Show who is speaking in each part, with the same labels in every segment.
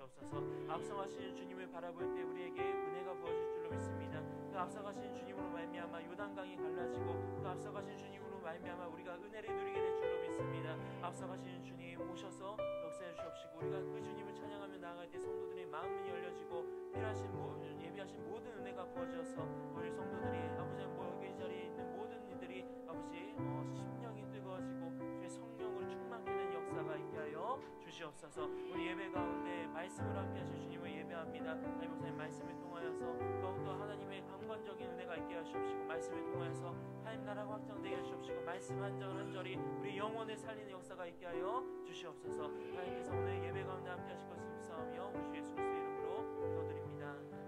Speaker 1: 주시옵소서. 앞서가시는 주님을 바라볼 때 우리에게 은혜가 부어질 줄로 믿습니다. 그 앞서가시는 주님으로 말미암아 요단강이 갈라지고 그 앞서가시는 주님으로 말미암아 우리가 은혜를 누리게 될 줄로 믿습니다. 앞서가시는 주님 오셔서 역사해 주시옵시고 우리가 그 주님을 찬양하며 나아갈 때 성도들의 마음이 열려지고 필요하신 예비하신 모든 은혜가 부어져서 우리 성도들이 아버지 여기 자리에 있는 모든 이들이 아버지 심령이 뜨거워지고 주의 성령으로 충만케 된 역사가 있게 하여 주시옵소서. 우리 예배 가운데 말씀을 함께 하실 주님을 예배합니다. 하나님 목사님 말씀을 통하여서 더욱더 하나님의 강권적인 은혜가 있게 하시옵시고 말씀을 통하여서 하나님 나라가 확장되게 하시옵시고 말씀 한 절 한 절이 우리 영혼을 살리는 역사가 있게 하여 주시옵소서. 하나님께서 오늘 예배 가운데 함께 하실 것을 믿사오며 우리 주 예수 그리스도의 이름으로 기도드립니다. 아멘.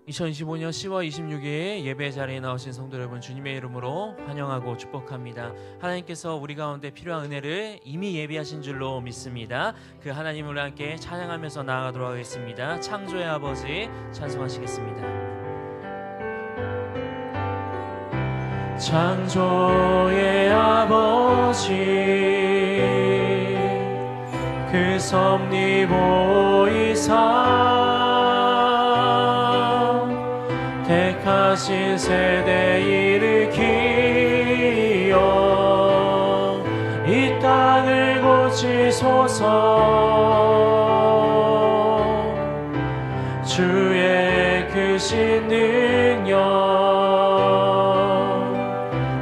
Speaker 1: 2025년 10월 26일 예배 자리에 나오신 성도 여러분 주님의 이름으로 환영하고 축복합니다. 하나님께서 우리 가운데 필요한 은혜를 이미 예비하신 줄로 믿습니다. 그 하나님을 함께 찬양하면서 나아가도록 하겠습니다. 창조의 아버지 찬송하시겠습니다. 창조의 아버지 그 섭리 보이사 택하신 세대 일으키어 이 땅을 고치소서. 주의 크신 능력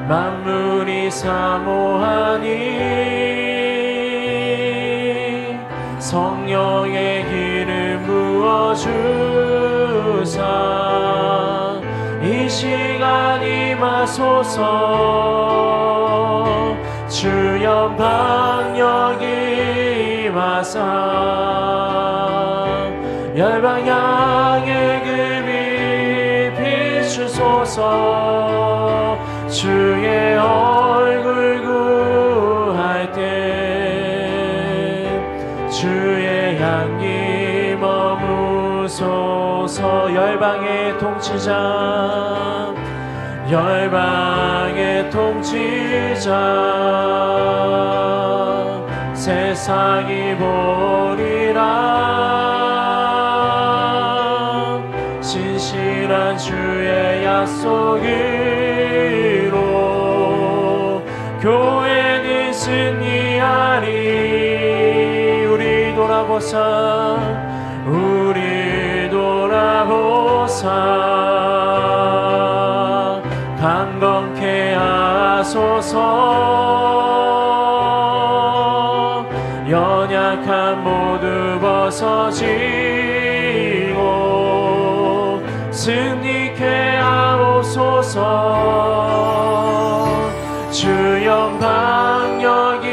Speaker 1: 만물이 사모하니 성령의 기름 부어주사 이 시간 임하소서. 주여 방역 임하사 열방향의 급이 비추소서. 주의 얼굴 구할 때 주의 향기 머무소서. 열방의 통치자 열방의 통치자 세상이 보리라. 신실한 주의 약속으로 교회는 승리하리. 우리 돌아보사 우리 돌아보사 강건케 하소서. 연약한 모두 벗어지고 승리케 하옵소서. 주 영광력이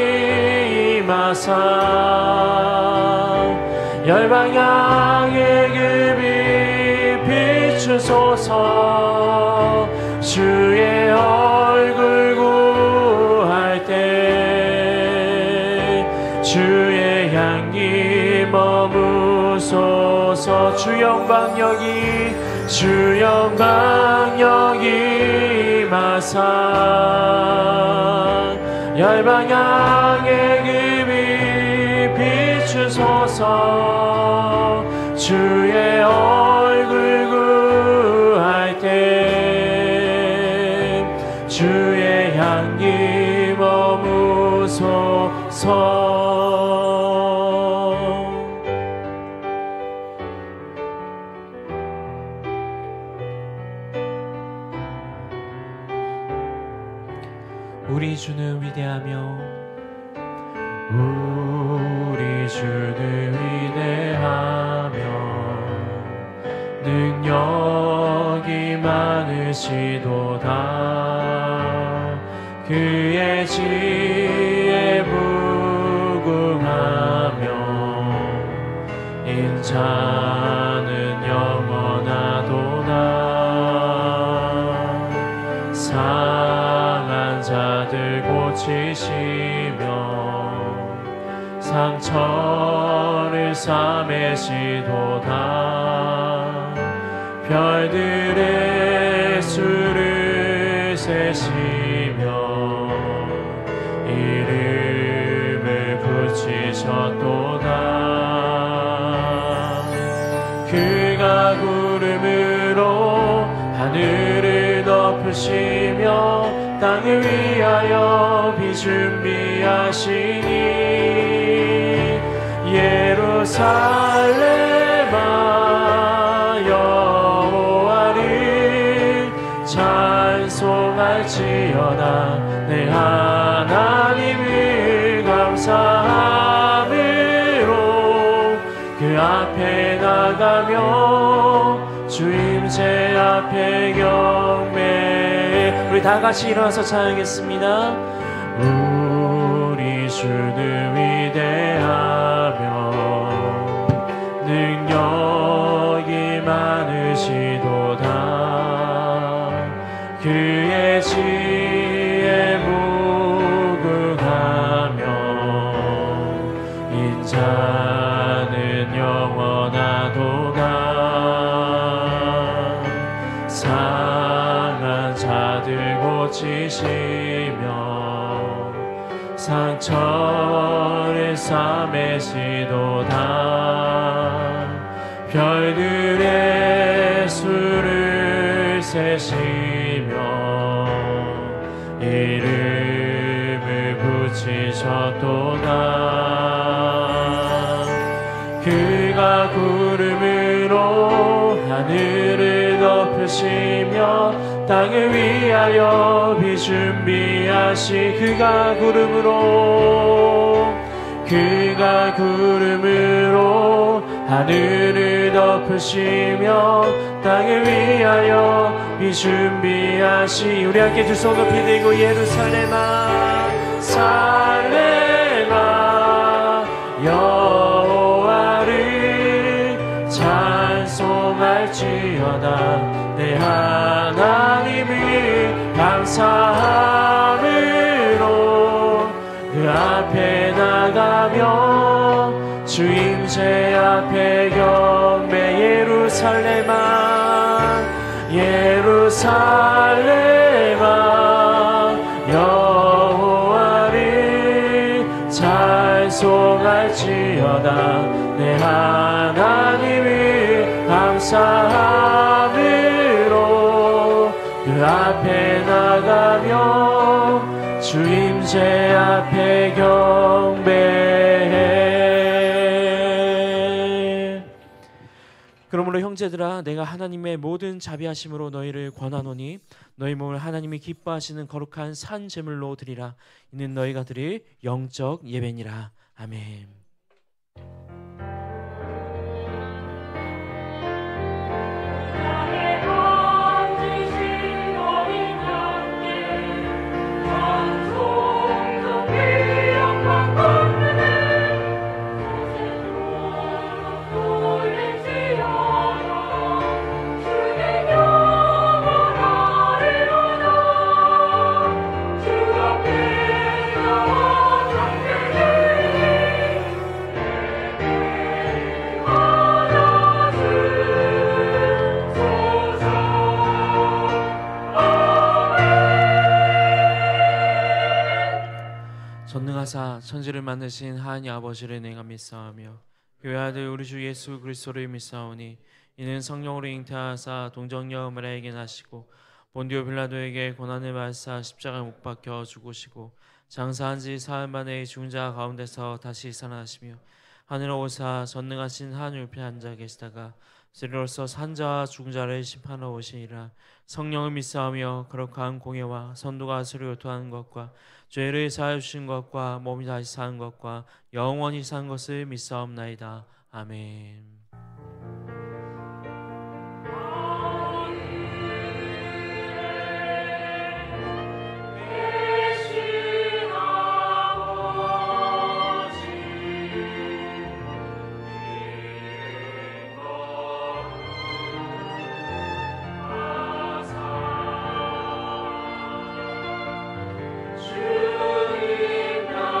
Speaker 1: 임하사 열방향의 급이 비추소서. 주의 얼굴 구할 때 주의 향기 머무소서. 주 영광력이 임하사 열방향의 급이 비추소서. 주의 얼굴 구할 때 주의 향기 머무소서. 우리 주는 위대하며 우리 주는 위대하며 능력이 많으시도다. 그의 지혜 무궁하며 인자는 영원하도다. 상한 자들 고치시며
Speaker 2: 상처를 싸매시도다. 별들의 수를 세시며 이름을 붙이셨도다. 그가 구름으로 하늘을 덮으시며 땅을 위하여 비 준비하시니 예루살렘아 여호와를 찬송할지어다. 내 하나님을 감사함으로 그 앞에 나가며 주임새 앞에 경배해. 우리 다 같이 일어나서 찬양하겠습니다. 우리 주는 위대하며 능력이 많으시도다. 그의 지혜 무궁하며 인자는 영원하도다. 상한 자들 고치시며 상처를 싸매시도다. 별들의 수를 세시며 이름을 붙이셨도다. 그가 구름으로 하늘을 덮으시며 땅을 위하여 비 준비하시. 그가 구름으로 하늘을 덮으시며 땅을 위하여 비 준비하시. 우리 함께 두 손 높이 들고 예루살렘아 살렘아 여호와를 찬송할지어다. 내 하나님을 감사함으로 그 앞에 나가며 주임새 앞에 경배. 예루살렘아 예루살렘아 여호와를 찬송할지어다. 내 하나님을 감사함으로 그 앞에 나가며 주임새 앞에 경배해. 그러므로 형제들아 내가 하나님의 모든 자비하심으로 너희를 권하노니 너희 몸을 하나님이 기뻐하시는 거룩한 산 제물로 드리라. 이는 너희가 드릴 영적 예배니라. 아멘. 전능하사 천지를 만드신 하나님 아버지를 내가 믿사오며 그 외아들 우리 주 예수 그리스도를 믿사오니 이는 성령으로 잉태하사 동정녀 마리아에게 나시고 본디오 빌라도에게 고난을 받으사 십자가에 못 박혀 죽으시고 장사한 지 사흘 만에 죽은 자 가운데서 다시 살아나시며 하늘로 오사 전능하신 하늘 옆에 앉아 계시다가 세리로서 산자와 죽은 자를 심판하러 오시니라. 성령을 믿사오며 거룩한 공예와 선도가 서로 교통하는 것과 죄를 사하여 주신 것과 몸이 다시 사는 것과 영원히 사는 것을 믿사옵나이다. 아멘.
Speaker 3: 주님 나라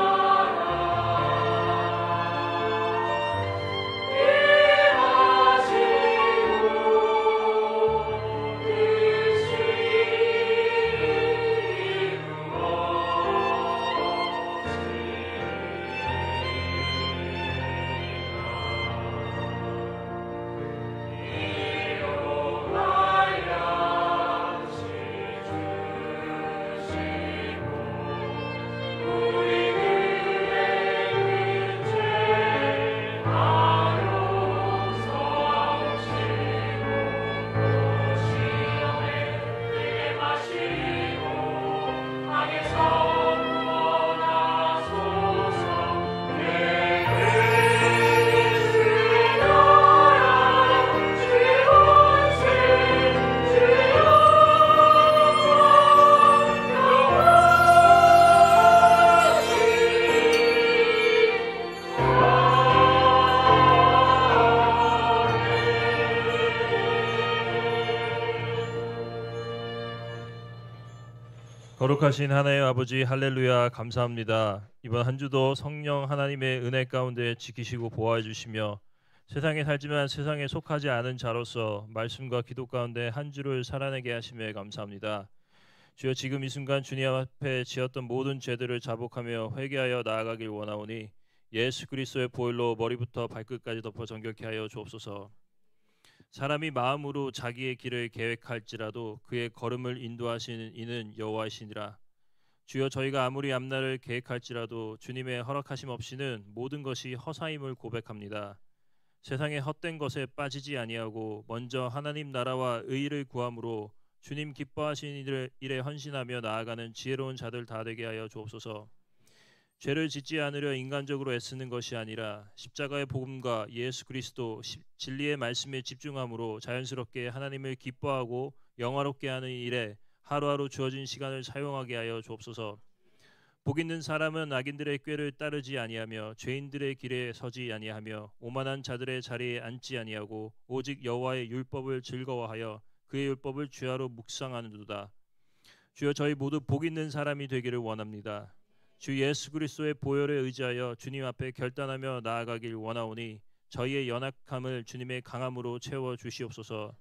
Speaker 3: 거룩하신 하나님 아버지 할렐루야 감사합니다. 이번 한 주도 성령 하나님의 은혜 가운데 지키시고 보호해 주시며 세상에 살지만 세상에 속하지 않은 자로서 말씀과 기도 가운데 한 주를 살아내게 하심에 감사합니다. 주여 지금 이 순간 주님 앞에 지었던 모든 죄들을 자복하며 회개하여 나아가길 원하오니 예수 그리스도의 보혈로 머리부터 발끝까지 덮어 정결케 하여 주옵소서. 사람이 마음으로 자기의 길을 계획할지라도 그의 걸음을 인도하시는 이는 여호와이시니라. 주여 저희가 아무리 앞날을 계획할지라도 주님의 허락하심 없이는 모든 것이 허사임을 고백합니다. 세상의 헛된 것에 빠지지 아니하고 먼저 하나님 나라와 의를 구함으로 주님 기뻐하신 일에 헌신하며 나아가는 지혜로운 자들 다 되게 하여 주옵소서. 죄를 짓지 않으려 인간적으로 애쓰는 것이 아니라 십자가의 복음과 예수 그리스도 진리의 말씀에 집중함으로 자연스럽게 하나님을 기뻐하고 영화롭게 하는 일에 하루하루 주어진 시간을 사용하게 하여 주옵소서. 복 있는 사람은 악인들의 꾀를 따르지 아니하며 죄인들의 길에 서지 아니하며 오만한 자들의 자리에 앉지 아니하고 오직 여호와의 율법을 즐거워하여 그의 율법을 주야로 묵상하는도다. 주여 저희 모두 복 있는 사람이 되기를 원합니다. 주 예수 그리스도의 보혈에 의지하여 주님 앞에 결단하며 나아가길 원하오니 저희의 연약함을 주님의 강함으로 채워 주시옵소서.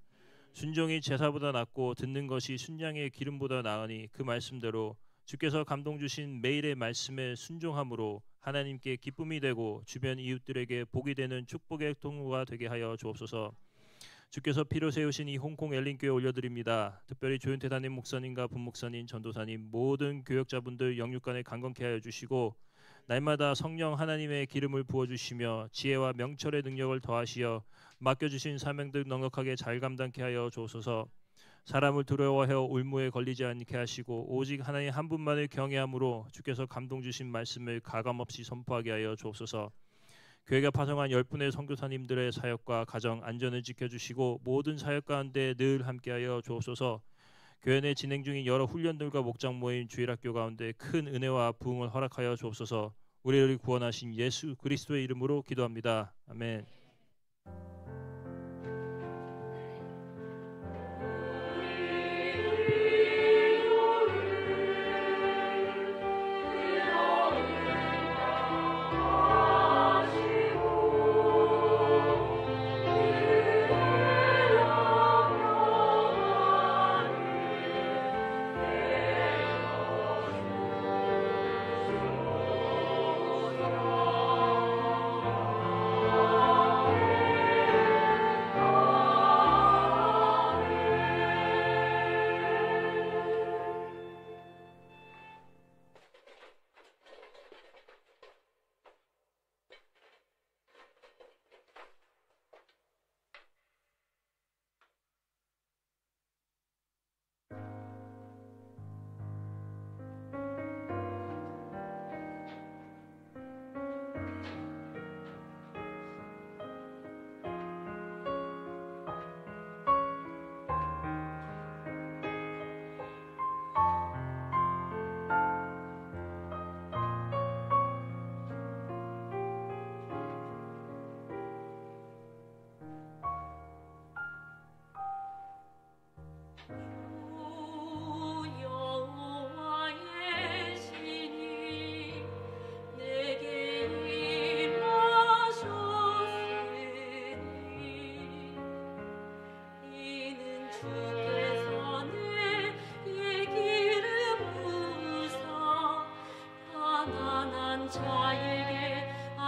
Speaker 3: 순종이 제사보다 낫고 듣는 것이 순양의 기름보다 나으니 그 말씀대로 주께서 감동 주신 매일의 말씀에 순종함으로 하나님께 기쁨이 되고 주변 이웃들에게 복이 되는 축복의 통로가 되게 하여 주옵소서. 주께서 피로 세우신 이 홍콩 엘린교회 올려드립니다. 특별히 조윤태 담임 목사님과 분목사님, 전도사님 모든 교역자분들 영육간에 강건케 하여 주시고 날마다 성령 하나님의 기름을 부어주시며 지혜와 명철의 능력을 더하시어 맡겨주신 사명들 넉넉하게 잘 감당케 하여 주옵소서. 사람을 두려워하여 울무에 걸리지 않게 하시고 오직 하나님 한 분만을 경외함으로 주께서 감동 주신 말씀을 가감없이 선포하게 하여 주옵소서. 교회가 파송한 10분의 선교사님들의 사역과 가정 안전을 지켜주시고 모든 사역 가운데 늘 함께하여 주옵소서. 교회 내 진행 중인 여러 훈련들과 목장 모임 주일학교 가운데 큰 은혜와 부흥을 허락하여 주옵소서. 우리를 구원하신 예수 그리스도의 이름으로 기도합니다. 아멘.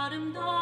Speaker 4: 아름다운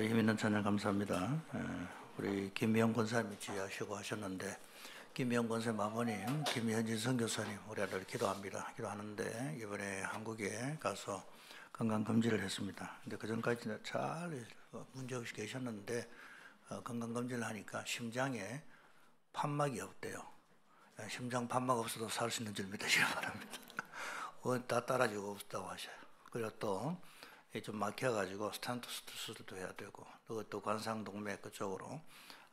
Speaker 4: 힘 있는 찬양 감사합니다. 우리 김미영 권사님이 지휘하시고 하셨는데 김미영 권사님 아버님, 김현진 선교사님 우리 아들 기도하는데 이번에 한국에 가서 건강검진을 했습니다. 근데 그 전까지는 잘 문제없이 계셨는데 건강검진을 하니까 심장에 판막이 없대요. 심장 판막 없어도 살 수 있는 줄 믿으시기 바랍니다. 다 따라지고 없다고 하셔요. 그리고 또 좀 막혀가지고 스탄트 수술도 해야 되고 또 관상동맥 그쪽으로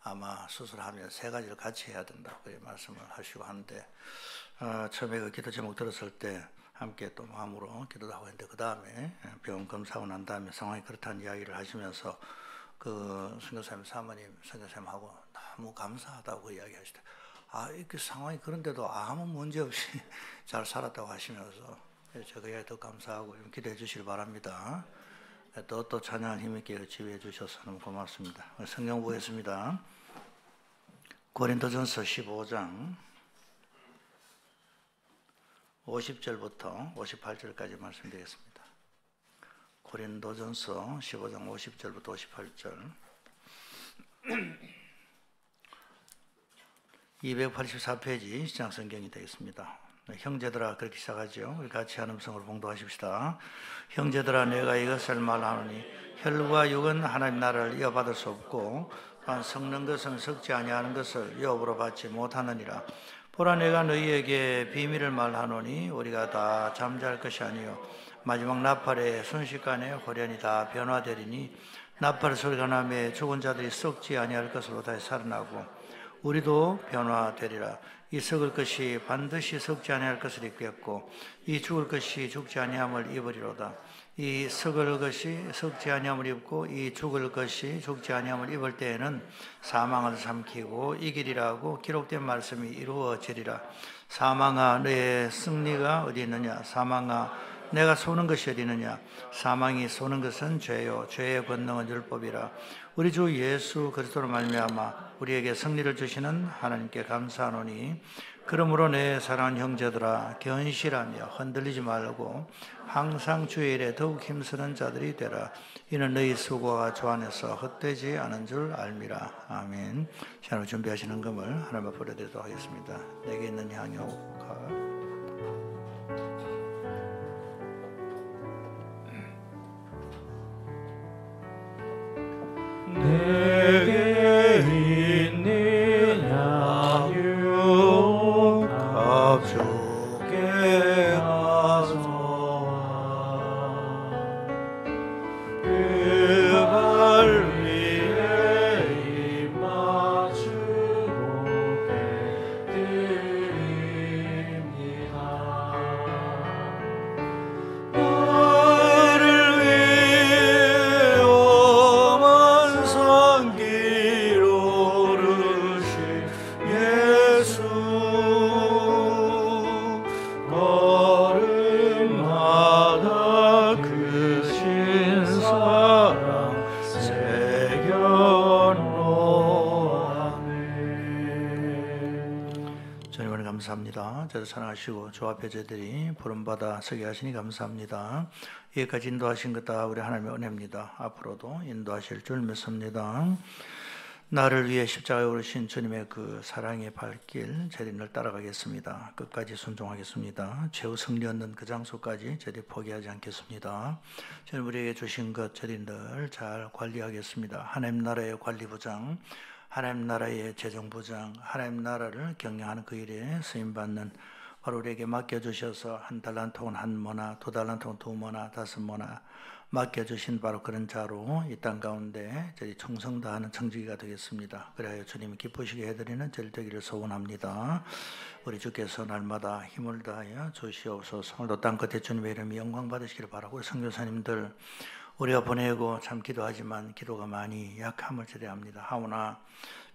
Speaker 4: 아마 수술하면 3가지를 같이 해야 된다고 말씀을 하시고 하는데 처음에 그 기도 제목 들었을 때 함께 또 마음으로 기도도 하고 했는데 그 다음에 병원 검사하고 난 다음에 상황이 그렇다는 이야기를 하시면서 그 선교사님 사모님 선교사님하고 너무 감사하다고 이야기하시대. 이렇게 상황이 그런데도 아무 문제 없이 잘 살았다고 하시면서 제가 그 더 감사하고 기도해 주시기 바랍니다. 또 찬양을 힘있게 지휘해 주셔서 너무 고맙습니다. 성경 보겠습니다. 고린도전서 15장 50절부터 58절까지 말씀드리겠습니다. 고린도전서 15장 50절부터 58절 284페이지 시장 성경이 되겠습니다. 형제들아 그렇게 시작하죠. 우리 같이 한 음성으로 봉독하십시다. 형제들아 내가 이것을 말하노니 혈과 육은 하나님 나라를 이어받을 수 없고 또한 섞는 것은 섞지 아니하는 것을 유업으로 받지 못하느니라. 보라 내가 너희에게 비밀을 말하노니 우리가 다 잠잘 것이 아니요 마지막 나팔에 순식간에 호련히 다 변화되리니 나팔 소리가 나매 죽은 자들이 썩지 아니할 것으로 다시 살아나고 우리도 변화되리라. 이 썩을 것이 반드시 썩지 아니할 것을 입겠고 이 죽을 것이 죽지 아니함을 입으리로다. 이 썩을 것이 썩지 아니함을 입고 이 죽을 것이 죽지 아니함을 입을 때에는 사망을 삼키고 이기리라고 기록된 말씀이 이루어지리라. 사망아 너의 승리가 어디 있느냐? 사망아 내가 쏘는 것이 어디 있느냐? 사망이 쏘는 것은 죄요 죄의 권능은 율법이라. 우리 주 예수 그리스도로 말미암아 우리에게 승리를 주시는 하나님께 감사하노니 그러므로 내 사랑하는 형제들아 견실하며 흔들리지 말고 항상 주의 일에 더욱 힘쓰는 자들이 되라. 이는 너희 수고가 주 안에서 헛되지 않은 줄 알미라. 아멘. 자, 준비하시는 금을 하나님 앞에 올려드리도록 하겠습니다. 내게 있는 향유가
Speaker 5: 내게
Speaker 4: 감사합니다. 저를 사랑하시고 주 앞에 저희들이 부름받아 서게 하시니 감사합니다. 여기까지 인도하신 것 다 우리 하나님의 은혜입니다. 앞으로도 인도하실 줄 믿습니다. 나를 위해 십자가에 오르신 주님의 그 사랑의 발길 저희들이 늘 따라가겠습니다. 끝까지 순종하겠습니다. 최후 승리 얻는 그 장소까지 저희들이 포기하지 않겠습니다. 주님 우리에게 주신 것 저희들이 늘 잘 관리하겠습니다. 하나님 나라의 관리부장, 하나님 나라의 재정부장, 하나님 나라를 경영하는 그 일에 쓰임받는 바로 우리에게 맡겨주셔서 한 달란트는 한 모나, 두 달란트는 두 모나, 다섯 모나 맡겨주신 바로 그런 자로 이 땅 가운데 저희 충성 다하는 청지기가 되겠습니다. 그래야 주님이 기쁘시게 해드리는 저희 되기를 소원합니다. 우리 주께서 날마다 힘을 다하여 주시옵소서. 오늘도 땅 끝에 주님의 이름이 영광 받으시기를 바라고 선교사님들 우리가 보내고 참 기도하지만 기도가 많이 약함을 제대합니다. 하오나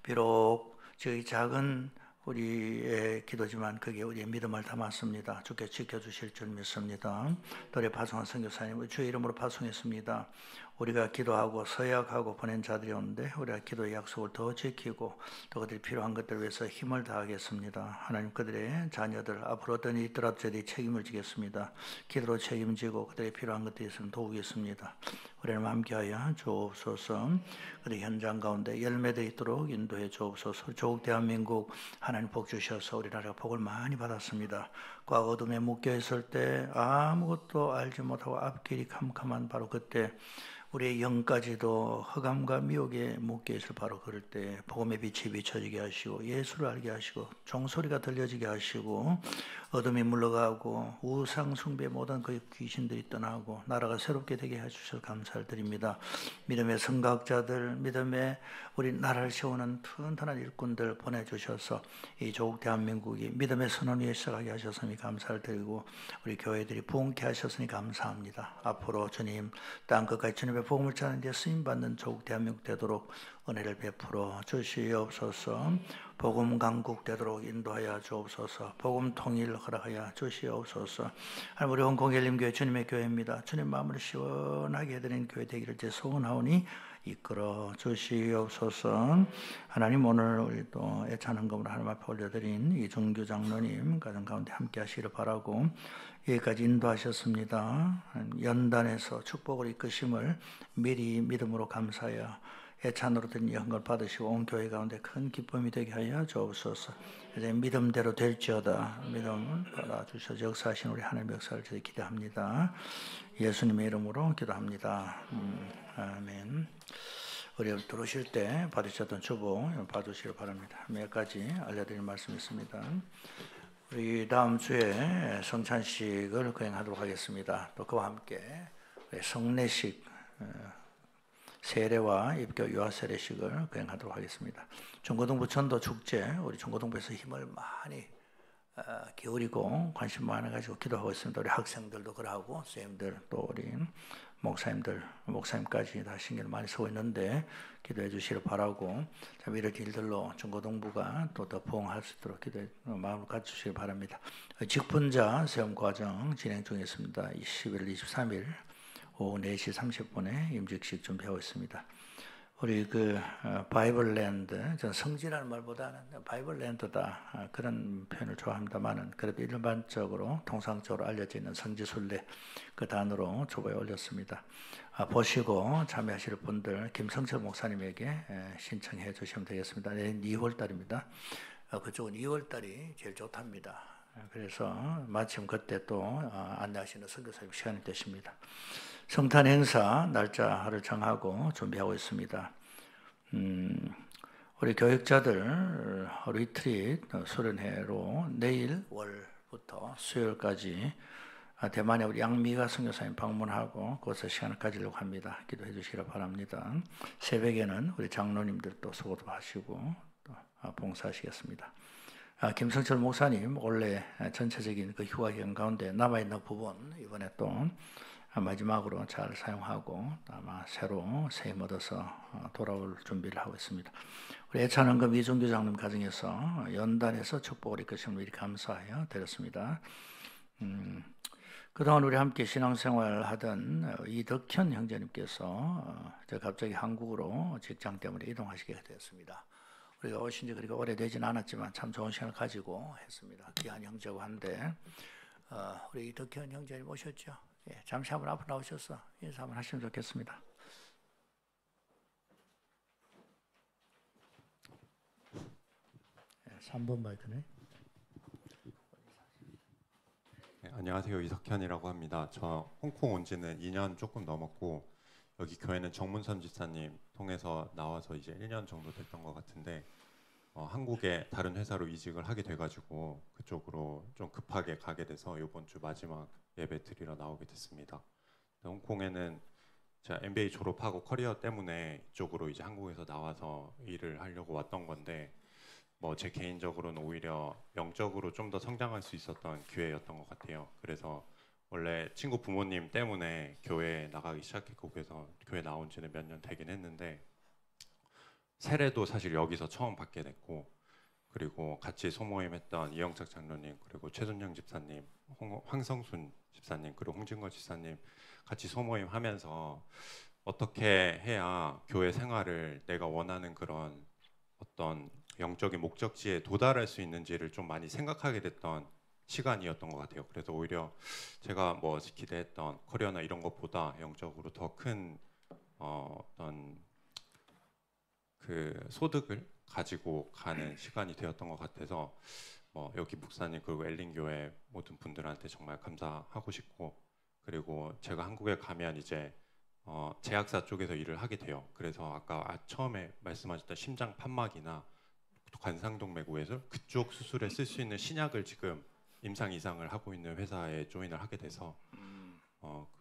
Speaker 4: 비록 저희 작은 우리의 기도지만 그게 우리의 믿음을 담았습니다. 주께 지켜주실 줄 믿습니다. 또래 파송한 선교사님 주의 이름으로 파송했습니다. 우리가 기도하고 서약하고 보낸 자들이 오는데 우리가 기도의 약속을 더 지키고 또 그들이 필요한 것들을 위해서 힘을 다하겠습니다. 하나님 그들의 자녀들 앞으로 어떤 일이 있더라도 저희들이 책임을 지겠습니다. 기도로 책임지고 그들의 필요한 것들이 있으면 도우겠습니다. 우리는 함께하여 주옵소서. 그들의 현장 가운데 열매도 있도록 인도해 주옵소서. 조국 대한민국 하나님 복 주셔서 우리나라가 복을 많이 받았습니다. 과거 어둠에 묶여 있을 때 아무것도 알지 못하고 앞길이 캄캄한 바로 그때 우리의 영까지도 흑암과 미혹에 묶여 있을 바로 그럴 때 복음의 빛이 비춰지게 하시고 예수를 알게 하시고 종소리가 들려지게 하시고 어둠이 물러가고 우상 숭배 모든 그 귀신들이 떠나고 나라가 새롭게 되게 해주셔서 감사를 드립니다. 믿음의 선각자들, 믿음의 우리 나라를 세우는 튼튼한 일꾼들 보내주셔서 이 조국 대한민국이 믿음의 선언 위에 시작하게 하셨으니 감사를 드리고 우리 교회들이 부흥케 하셨으니 감사합니다. 앞으로 주님 땅 끝까지 주님의 복음을 전하는 데 쓰임받는 조국 대한민국 되도록 은혜를 베풀어 주시옵소서. 복음 강국 되도록 인도하여 주옵소서. 복음 통일 허락하여 주시옵소서. 하나님 우리 홍콩엘림교회 주님의 교회입니다. 주님 마음을 시원하게 해드리는 교회 되기를 제 소원하오니 이끌어 주시옵소서. 하나님 오늘 우리 또 애찬 헌금으로 하나님 앞에 올려드린 이종규 장로님 가정 가운데 함께 하시기를 바라고 여기까지 인도하셨습니다. 연단에서 축복을 이끄심을 미리 믿음으로 감사하여 애찬으로 든 영광을 받으시고 온 교회 가운데 큰 기쁨이 되게 하여 주옵소서. 이제 믿음대로 될지어다. 믿음을 받아주셔서 역사하신 우리 하나님의 역사를 저희 기대합니다. 예수님의 이름으로 기도합니다. 아멘. 우리 들어오실 때 받으셨던 축복 봐주시길 바랍니다. 몇 가지 알려드릴 말씀이 있습니다. 우리 다음 주에 성찬식을 거행하도록 하겠습니다. 또 그와 함께 성례식 세례와 입교 유아 세례식을 거행하도록 하겠습니다. 중고등부 전도 축제 우리 중고등부에서 힘을 많이 기울이고 관심 많아가지고 기도하고 있습니다. 우리 학생들도 그러고 선생님들 또 우리 목사님까지 다 신경을 많이 쓰고 있는데 기도해 주시길 바라고 참 이런 일들로 중고등부가 또 더 부흥할 수 있도록 기도해 마음을 갖주시길 바랍니다. 직분자 시험 과정 진행 중에 있습니다. 11월 23일 오후 4시 30분에 임직식 준비하고 있습니다. 우리 바이블랜드, 저는 성지라는 말보다는 바이블랜드다 그런 표현을 좋아합니다만은 그래도 일반적으로 통상적으로 알려져 있는 성지순례 그 단어로 초보에 올렸습니다. 보시고 참여하실 분들 김성철 목사님에게 신청해 주시면 되겠습니다. 내년 2월 달입니다. 그쪽은 2월 달이 제일 좋답니다. 그래서 마침 그때 또 안내하시는 선교사님 시간이 되십니다. 성탄 행사 날짜를 정하고 준비하고 있습니다. 우리 교육자들 리트릿 수련회로 내일 월부터 수요일까지 대만에 우리 양미가 선교사님 방문하고 그곳에 시간을 가지려고 합니다. 기도해 주시기를 바랍니다. 새벽에는 우리 장로님들도 수고도 하시고 또 봉사하시겠습니다. 김성철 목사님 원래 전체적인 그 휴가 기간 가운데 남아있는 부분 이번에 또 마지막으로 잘 사용하고 아마 새로 새 힘 얻어서 돌아올 준비를 하고 있습니다. 우리 애찬헌금 이종규 장로님 가정에서 연단에서 축복을 이끄시면 미리 감사하여 드렸습니다. 그동안 우리 함께 신앙생활 하던 이덕현 형제님께서 갑자기 한국으로 직장 때문에 이동하시게 되었습니다. 우리가 오신 지 그렇게 오래되지는 않았지만 참 좋은 시간을 가지고 했습니다. 귀한 형제고 한데 우리 덕현 형제님 오셨죠? 예, 잠시 한번 앞으로 나오셔서 인사 한번 하시면 좋겠습니다. 3번 마이크네.
Speaker 5: 네, 안녕하세요. 이석현이라고 합니다. 저 홍콩 온 지는 2년 조금 넘었고 여기 교회는 정문선 집사님 통해서 나와서 이제 1년 정도 됐던 것 같은데 한국에 다른 회사로 이직을 하게 돼가지고 그쪽으로 좀 급하게 가게 돼서 이번 주 마지막 예배 드리러 나오게 됐습니다. 홍콩에는 제가 MBA 졸업하고 커리어 때문에 이쪽으로 이제 한국에서 나와서 일을 하려고 왔던 건데 뭐 제 개인적으로는 오히려 영적으로 좀 더 성장할 수 있었던 기회였던 것 같아요. 그래서 원래 친구 부모님 때문에 교회에 나가기 시작했고 그래서 교회 나온 지는 몇 년 되긴 했는데 세례도 사실 여기서 처음 받게 됐고 그리고 같이 소모임 했던 이영탁 장로님 그리고 최순영 집사님, 황성순 집사님 그리고 홍진거 집사님 같이 소모임 하면서 어떻게 해야 교회 생활을 내가 원하는 그런 어떤 영적인 목적지에 도달할 수 있는지를 좀 많이 생각하게 됐던 시간이었던 것 같아요. 그래서 오히려 제가 뭐 기대했던 커리어나 이런 것보다 영적으로 더 큰 어떤 그 소득을 가지고 가는 시간이 되었던 것 같아서 뭐 여기 목사님 그리고 엘링교회 모든 분들한테 정말 감사하고 싶고 그리고 제가 한국에 가면 이제 제약사 쪽에서 일을 하게 돼요. 그래서 아까 처음에 말씀하셨던 심장 판막이나 관상동맥 우회술 그쪽 수술에 쓸 수 있는 신약을 지금 임상 이상을 하고 있는 회사에 조인을 하게 돼서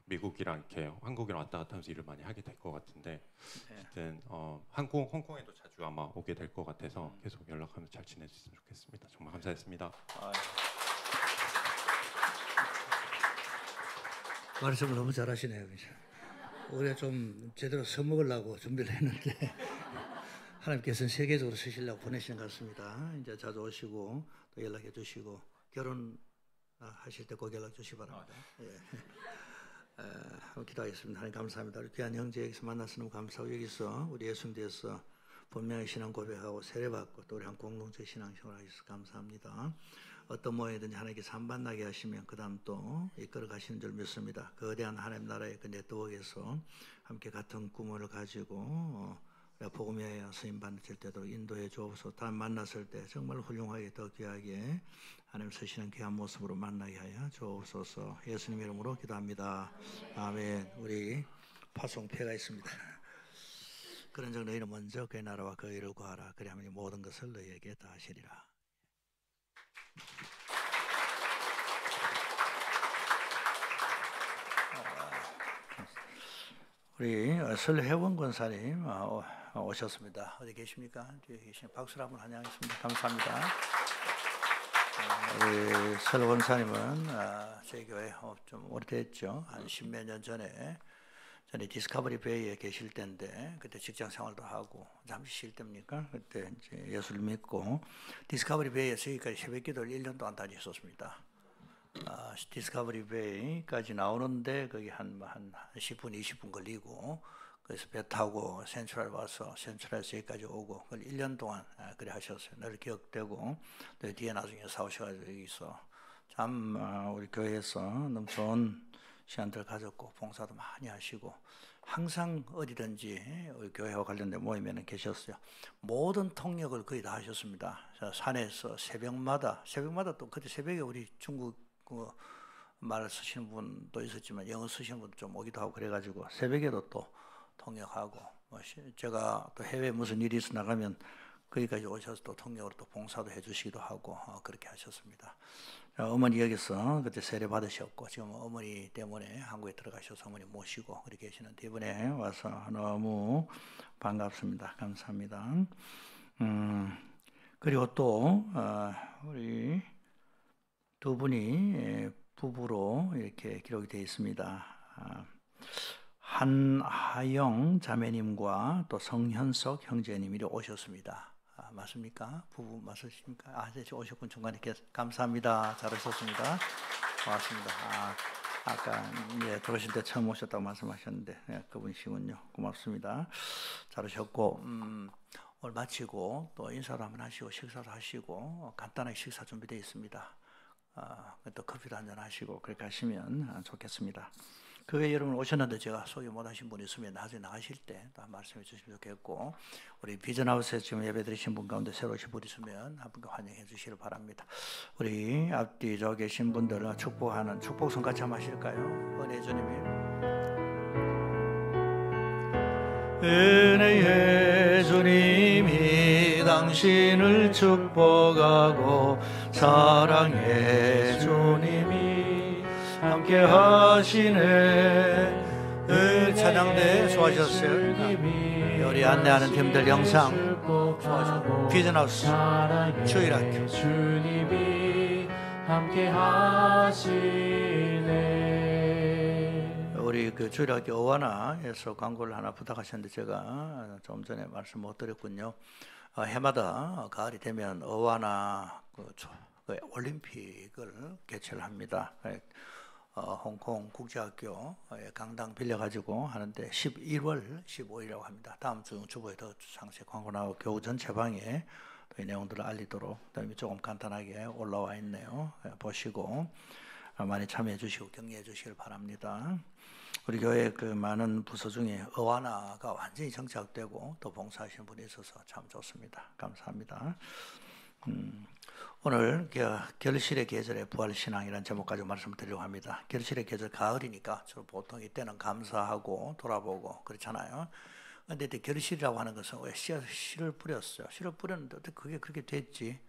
Speaker 5: 미국이랑 이렇게 한국이랑 왔다 갔다 하면서 일을 많이 하게 될 것 같은데 어쨌든 홍콩에도 자주 아마 오게 될 것 같아서 계속 연락하면서 잘 지낼 수 있으면 좋겠습니다. 정말 감사했습니다.
Speaker 4: 말씀을 너무 잘하시네요. 우리가 좀 제대로 써먹으려고 준비를 했는데 하나님께서는 세계적으로 쓰시려고 보내시는 것 같습니다. 이제 자주 오시고 또 연락해 주시고 결혼 하실 때 꼭 연락 주시기 바랍니다. 한번 기도하겠습니다. 하나님 감사합니다. 우리 귀한 형제 여기서 만나서 너무 감사하고 여기서 우리 예수님께서 분명히 신앙 고백하고 세례받고 또 우리 한 공동체 신앙생활 하셔서 감사합니다. 어떤 모양이든지 하나님께서 한 만나게 하시면 그 다음 또 이끌어 가시는 줄 믿습니다. 거대한 하나님 나라의 그 네트워크에서 함께 같은 꿈을 가지고 우리가 복음에 쓰임 받을 때도 인도해 주옵소서. 다음 만났을 때 정말 훌륭하게 더 귀하게 하나님 쓰시는 귀한 모습으로 만나게 하여 주옵소서. 예수님 이름으로 기도합니다. 아멘. 우리 파송패가 있습니다. 그런즉 너희는 먼저 그의 나라와 그의 의를 구하라. 그리하면 모든 것을 너희에게 다 하시리라. 우리 설혜원 권사님 오셨습니다. 어디 계십니까? 뒤에 계시는 박수로 한번 환영하겠습니다. 감사합니다. 우리 설 권사님은 저희 교회 좀 오래됐죠. 한 10몇 년 전에 디스커버리 베이에 계실 때인데 그때 직장 생활도 하고 잠시 쉴 때입니까? 그때 이제 예수를 믿고 디스커버리 베이에서 여기까지 새벽 기도를 1년 동안 다녔었습니다. 디스커버리 베이까지 나오는데 거기 한 10분, 20분 걸리고 그래서 배 타고 센트럴 와서 센트럴에서 여기까지 오고 그걸 1년 동안 그래 하셨어요. 늘 기억되고 또 뒤에 나중에 사오셔가지고 여기서 참 우리 교회에서 너무 좋은 시간들 가졌고 봉사도 많이 하시고 항상 어디든지 우리 교회와 관련된 모임에는 계셨어요. 모든 통역을 거의 다 하셨습니다. 산에서 새벽마다 또 그때 새벽에 우리 중국 말을 쓰시는 분도 있었지만 영어 쓰시는 분도 좀 오기도 하고 그래가지고 새벽에도 또 통역하고 제가 또 해외 무슨 일이 있어 나가면 거기까지 오셔서 또 통역으로 또 봉사도 해주시기도 하고 그렇게 하셨습니다. 어머니 여기서 그때 세례 받으셨고 지금 어머니 때문에 한국에 들어가셔서 어머니 모시고 그렇게 계시는데 이번에 와서 너무 반갑습니다. 감사합니다. 그리고 또 우리 두 분이 부부로 이렇게 기록이 되어 있습니다. 한하영 자매님과 또 성현석 형제님이 오셨습니다. 맞습니까? 부부 맞으십니까? 이제 오셨군 중간에 감사합니다. 잘 오셨습니다. 고맙습니다. 아까 들어오실 때 처음 오셨다고 말씀하셨는데 그분이시군요. 고맙습니다. 잘 오셨고 오늘 마치고 또 인사도 한번 하시고 식사도 하시고 간단하게 식사 준비되어 있습니다. 또 커피도 한잔 하시고 그렇게 하시면 좋겠습니다. 그 외에 여러분 오셨는데 제가 소개 못하신 분 있으면 나중에 나가실 때 또 말씀해 주시면 좋겠고, 우리 비전하우스에 지금 예배 드리신 분 가운데 새로 오신 분 있으면 한 분 환영해 주시길 바랍니다. 우리 앞뒤 저 계신 분들 축복하는 축복성 같이 한번 하실까요? 은혜 주님이 은혜의 주님이 당신을 축복하고 사랑의 주님이 함께 하시네. 찬양대 수고하셨어요. 우리 안내하는 팀들 영상 수고하셨고, 비전하우스 주일학교
Speaker 2: 주님이 함께 하시네.
Speaker 4: 우리 그 주일학교 어와나에서 광고를 하나 부탁하셨는데 제가 좀 전에 말씀 못 드렸군요. 해마다 가을이 되면 어와나 그 올림픽을 개최를 합니다. 홍콩 국제학교 강당 빌려가지고 하는데 11월 15일이라고 합니다. 다음 주 주보에 더 상세히 광고 나오고 교우 전체 방에 이 내용들을 알리도록 조금 간단하게 올라와 있네요. 보시고 많이 참여해 주시고 격려해 주시길 바랍니다. 우리 교회 그 많은 부서 중에 어와나가 완전히 정착되고 또 봉사하시는 분이 있어서 참 좋습니다. 감사합니다. 오늘 결실의 계절의 부활신앙이라는 제목 가지고 말씀드리려고 합니다. 결실의 계절 가을이니까 주로 보통 이때는 감사하고 돌아보고 그렇잖아요. 그런데 결실이라고 하는 것은 왜 씨를 뿌렸어요. 씨를 뿌렸는데 어떻게 그게 그렇게 됐지?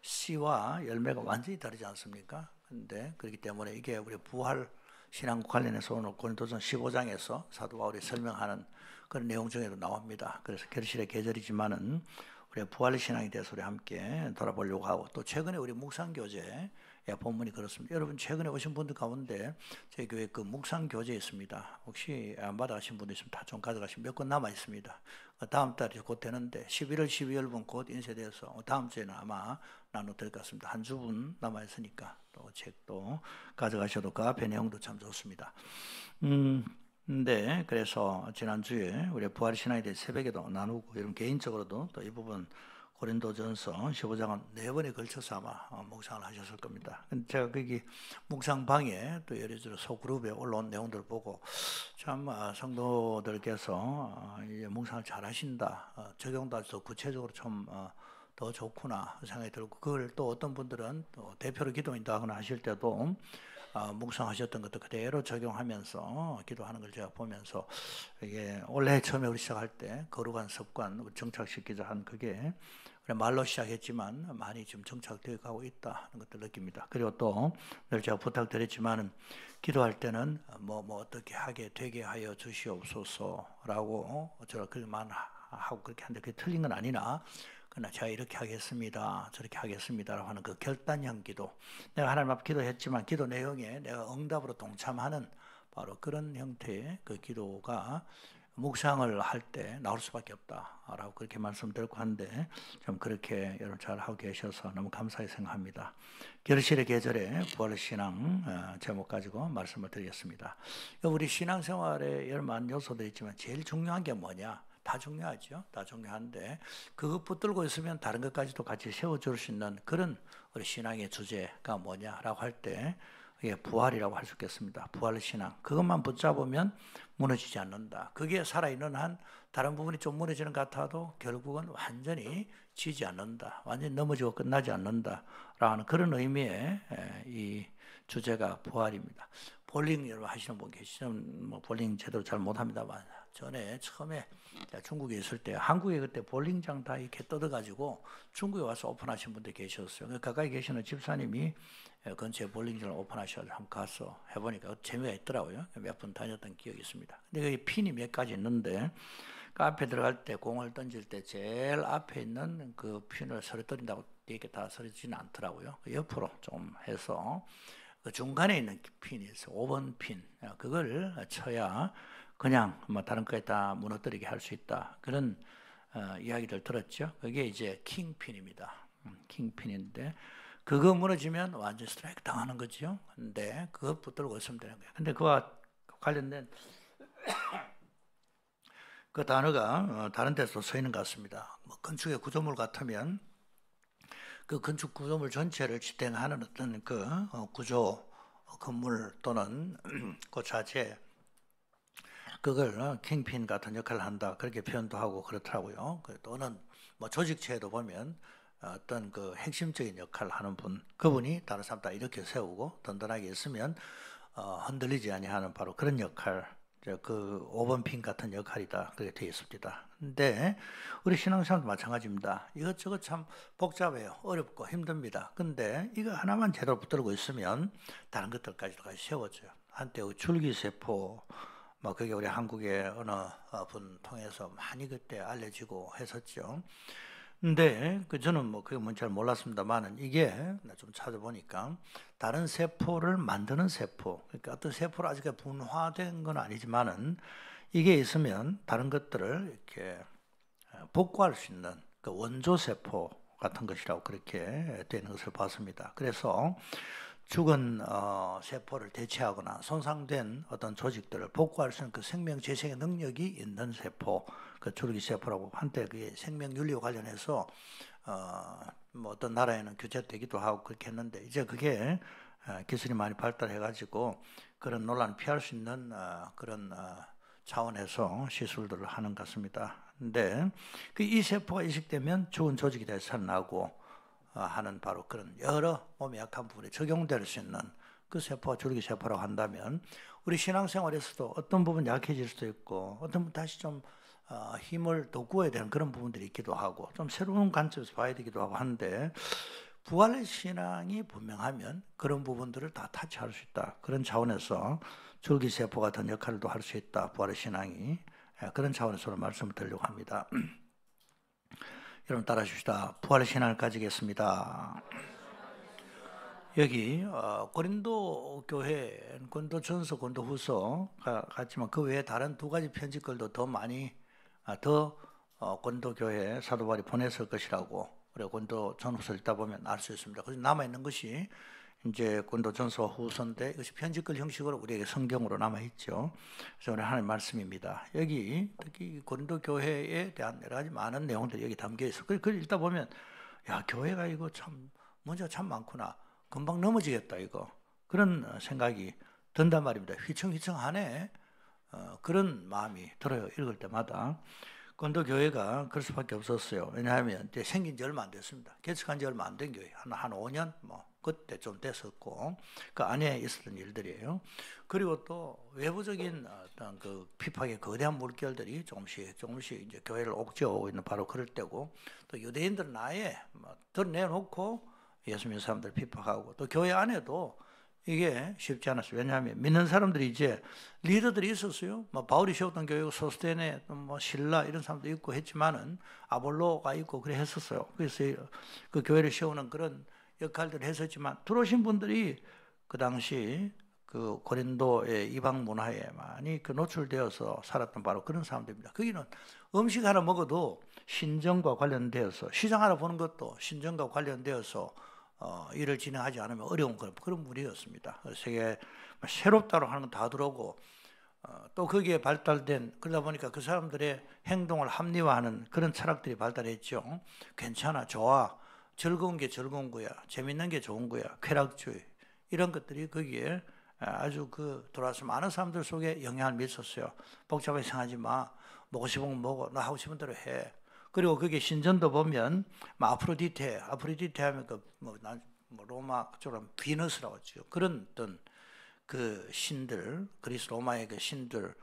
Speaker 4: 씨와 열매가 완전히 다르지 않습니까? 그런데 그렇기 때문에 이게 우리 부활 신앙 관련해서 오늘 고린도전 15장에서 사도 바울이 설명하는 그런 내용 중에도 나옵니다. 그래서 결실의 계절이지만은 우리 부활 신앙에 대해서 우리 함께 돌아보려고 하고, 또 최근에 우리 묵상 교재 본문이 그렇습니다. 여러분 최근에 오신 분들 가운데 저희 교회 그 묵상 교재 있습니다. 혹시 안 받아가신 분들 있으면 다 좀 가져가시면 몇 권 남아 있습니다. 다음 달에 곧 되는데 11월 12월분 곧 인쇄돼서 다음 주에는 아마 나눠드릴 것 같습니다. 한 주분 남아 있으니까 또 책도 가져가셔도 그 앞에 내용도 참 좋습니다. 네, 그래서 지난주에 우리 부활신앙에 대해 새벽에도 나누고, 여러분 개인적으로도 또 이 부분 고린도전서 15장은 4번에 걸쳐서 아마 묵상을 하셨을 겁니다. 근데 제가 거기 묵상방에 또 여러저러 소그룹에 올라온 내용들을 보고 참 성도들께서 묵상을 잘 하신다, 적용도 아주 구체적으로 좀 더 좋구나 생각이 들고, 그걸 또 어떤 분들은 또 대표로 기도인다거나 하실 때도 묵상하셨던 것도 그대로 적용하면서 기도하는 걸 제가 보면서, 이게 원래 처음에 우리 시작할 때 거룩한 습관 정착시키자 한 그게 말로 시작했지만 많이 지금 정착되어 가고 있다 하는 것들 느낍니다. 그리고 또 늘 제가 부탁드렸지만은 기도할 때는 뭐 어떻게 하게 되게 하여 주시옵소서라고 제가 그만 하고 그렇게 하는데 그게 틀린 건 아니나, 그러나 제가 이렇게 하겠습니다, 저렇게 하겠습니다라고 하는 그 결단형 기도, 내가 하나님 앞에 기도했지만 기도 내용에 내가 응답으로 동참하는 바로 그런 형태의 그 기도가 묵상을 할 때 나올 수밖에 없다라고 그렇게 말씀드리고 하는데, 좀 그렇게 여러분 잘 하고 계셔서 너무 감사히 생각합니다. 결실의 계절에 부활신앙 제목 가지고 말씀을 드리겠습니다. 우리 신앙생활에 여러 많은 요소들이 있지만 제일 중요한 게 뭐냐? 다 중요하죠. 다 중요한데 그것 붙들고 있으면 다른 것까지도 같이 세워줄 수 있는 그런 우리 신앙의 주제가 뭐냐라고 할 때 이게 부활이라고 할 수 있겠습니다. 부활 신앙, 그것만 붙잡으면 무너지지 않는다. 그게 살아있는 한 다른 부분이 좀 무너지는 것 같아도 결국은 완전히 지지 않는다, 완전히 넘어지고 끝나지 않는다라는 그런 의미의 이 주제가 부활입니다. 볼링 여러분 하시는 분 계시면 볼링 제대로 잘 못합니다만, 전에 처음에 중국에 있을 때 한국에 그때 볼링장 다 이렇게 뜯어가지고 중국에 와서 오픈하신 분들 계셨어요. 가까이 계시는 집사님이 근처에 볼링장을 오픈하셔서 한번 가서 해보니까 재미가 있더라고요. 몇 번 다녔던 기억이 있습니다. 근데 거기 핀이 몇 가지 있는데 그 앞에 들어갈 때 공을 던질 때 제일 앞에 있는 그 핀을 서려뜨린다고 이렇게 다 서려지지는 않더라고요. 옆으로 좀 해서 그 중간에 있는 핀이 있어요. 5번 핀, 그걸 쳐야 그냥 뭐 다른 거에 다 무너뜨리게 할 수 있다, 그런 이야기들 들었죠. 그게 이제 킹핀입니다. 킹핀인데 그거 무너지면 완전 스트라이크 당하는 거죠. 근데 그거 붙들고 있으면 되는 거예요. 근데 그와 관련된 그 단어가 다른 데서 써 있는 것 같습니다. 뭐 건축의 구조물 같으면 그 건축 구조물 전체를 지탱하는 어떤 그 구조, 건물 또는 그 자체, 그걸 킹핀 같은 역할을 한다, 그렇게 표현도 하고 그렇더라고요. 또는 뭐 조직체에도 보면 어떤 그 핵심적인 역할을 하는 분, 그분이 다른 사람 다 이렇게 세우고 든든하게 있으면 흔들리지 아니하는 바로 그런 역할, 그 5번 핀 같은 역할이다, 그렇게 되어 있습니다. 근데 우리 신앙생활도 마찬가지입니다. 이것저것 참 복잡해요. 어렵고 힘듭니다. 근데 이거 하나만 제대로 붙들고 있으면 다른 것들까지도 같이 세워져요. 한때 줄기세포, 뭐 그게 우리 한국의 어느 분 통해서 많이 그때 알려지고 했었죠. 근데 저는 뭐 그게 뭔지 잘 몰랐습니다만은 이게 좀 찾아보니까 다른 세포를 만드는 세포, 그러니까 어떤 세포를 아직 분화된 건 아니지만은 이게 있으면 다른 것들을 이렇게 복구할 수 있는 그 원조 세포 같은 것이라고 그렇게 되는 것을 봤습니다. 그래서 죽은 세포를 대체하거나 손상된 어떤 조직들을 복구할 수 있는 그 생명 재생의 능력이 있는 세포, 그 줄기세포라고 한때 그게 생명윤리와 관련해서 뭐 어떤 나라에는 규제되기도 하고 그렇게 했는데 이제 그게 기술이 많이 발달해가지고 그런 논란을 피할 수 있는 그런 차원에서 시술들을 하는 것 같습니다. 근데 이 세포가 이식되면 죽은 조직이 다시 살아나고 하는 바로 그런 여러 몸이 약한 부분에 적용될 수 있는 그 세포가 줄기세포라고 한다면 우리 신앙생활에서도 어떤 부분 약해질 수도 있고 어떤 부분 다시 좀 힘을 돋구어야 되는 그런 부분들이 있기도 하고 좀 새로운 관점에서 봐야 되기도 하고 하는데 부활의 신앙이 분명하면 그런 부분들을 다 타치할 수 있다. 그런 차원에서 줄기세포 같은 역할도 할 수 있다. 부활의 신앙이. 그런 차원에서 말씀을 드리려고 합니다. 여러분 따라 하십시다. 부활의 신앙을 가지겠습니다. 여기 고린도 교회, 고린도전서, 고린도후서가 같지만 그 외에 다른 두 가지 편지글도 더 많이 고린도 교회에 사도 바울이 보냈을 것이라고 우리가 고린도전후서를 읽다 보면 알 수 있습니다. 그래서 남아 있는 것이 이제 고린도전서 후서인데 이것이 편지글 형식으로 우리에게 성경으로 남아 있죠. 그래서 오늘 하나님의 말씀입니다. 여기 특히 고린도 교회에 대한 여러 가지 많은 내용들이 여기 담겨 있어. 그걸 읽다 보면 야, 교회가 이거 참 문제가 참 많구나. 금방 넘어지겠다 이거. 그런 생각이 든단 말입니다. 휘청휘청하네. 그런 마음이 들어요. 읽을 때마다. 고린도 교회가 그럴 수밖에 없었어요. 왜냐하면 이제 생긴 지 얼마 안 됐습니다. 개척한 지 얼마 안 된 교회. 한 5년 그때 좀 됐었고 그 안에 있었던 일들이에요. 그리고 또 외부적인 어떤 그 핍박의 거대한 물결들이 조금씩 이제 교회를 옥죄어오고 있는 바로 그럴 때고 또 유대인들은 아예 드러내놓고 예수 믿는 사람들 핍박하고 또 교회 안에도 이게 쉽지 않았어요. 왜냐하면 믿는 사람들이 이제 리더들이 있었어요. 바울이 세웠던 교회 소스테네, 신라 이런 사람도 있고 했지만은 아볼로가 있고 그래 했었어요. 그래서 그 교회를 세우는 그런 역할들을 했었지만 들어오신 분들이 그 당시 그 고린도의 이방 문화에 많이 노출되어서 살았던 바로 그런 사람들입니다. 거기는 음식 하나 먹어도 신정과 관련되어서 시장 하나 보는 것도 신정과 관련되어서 일을 진행하지 않으면 어려운 그런 무리였습니다. 세계 새롭다고 하는 건 다 들어오고 또 거기에 발달된 그러다 보니까 그 사람들의 행동을 합리화하는 그런 철학들이 발달했죠. 괜찮아, 좋아, 즐거운 게 즐거운 거야, 재밌는 게 좋은 거야, 쾌락주의 이런 것들이 거기에 아주 들어와서 많은 사람들 속에 영향을 미쳤어요. 복잡하게 생각하지 마, 먹고 싶은 거 먹어, 너 하고 싶은 대로 해. 그리고 그게 신전도 보면 아프로디테 하면 로마처럼 비너스라고 하죠. 그런 어떤 그 신들, 그리스 로마의 그 신들의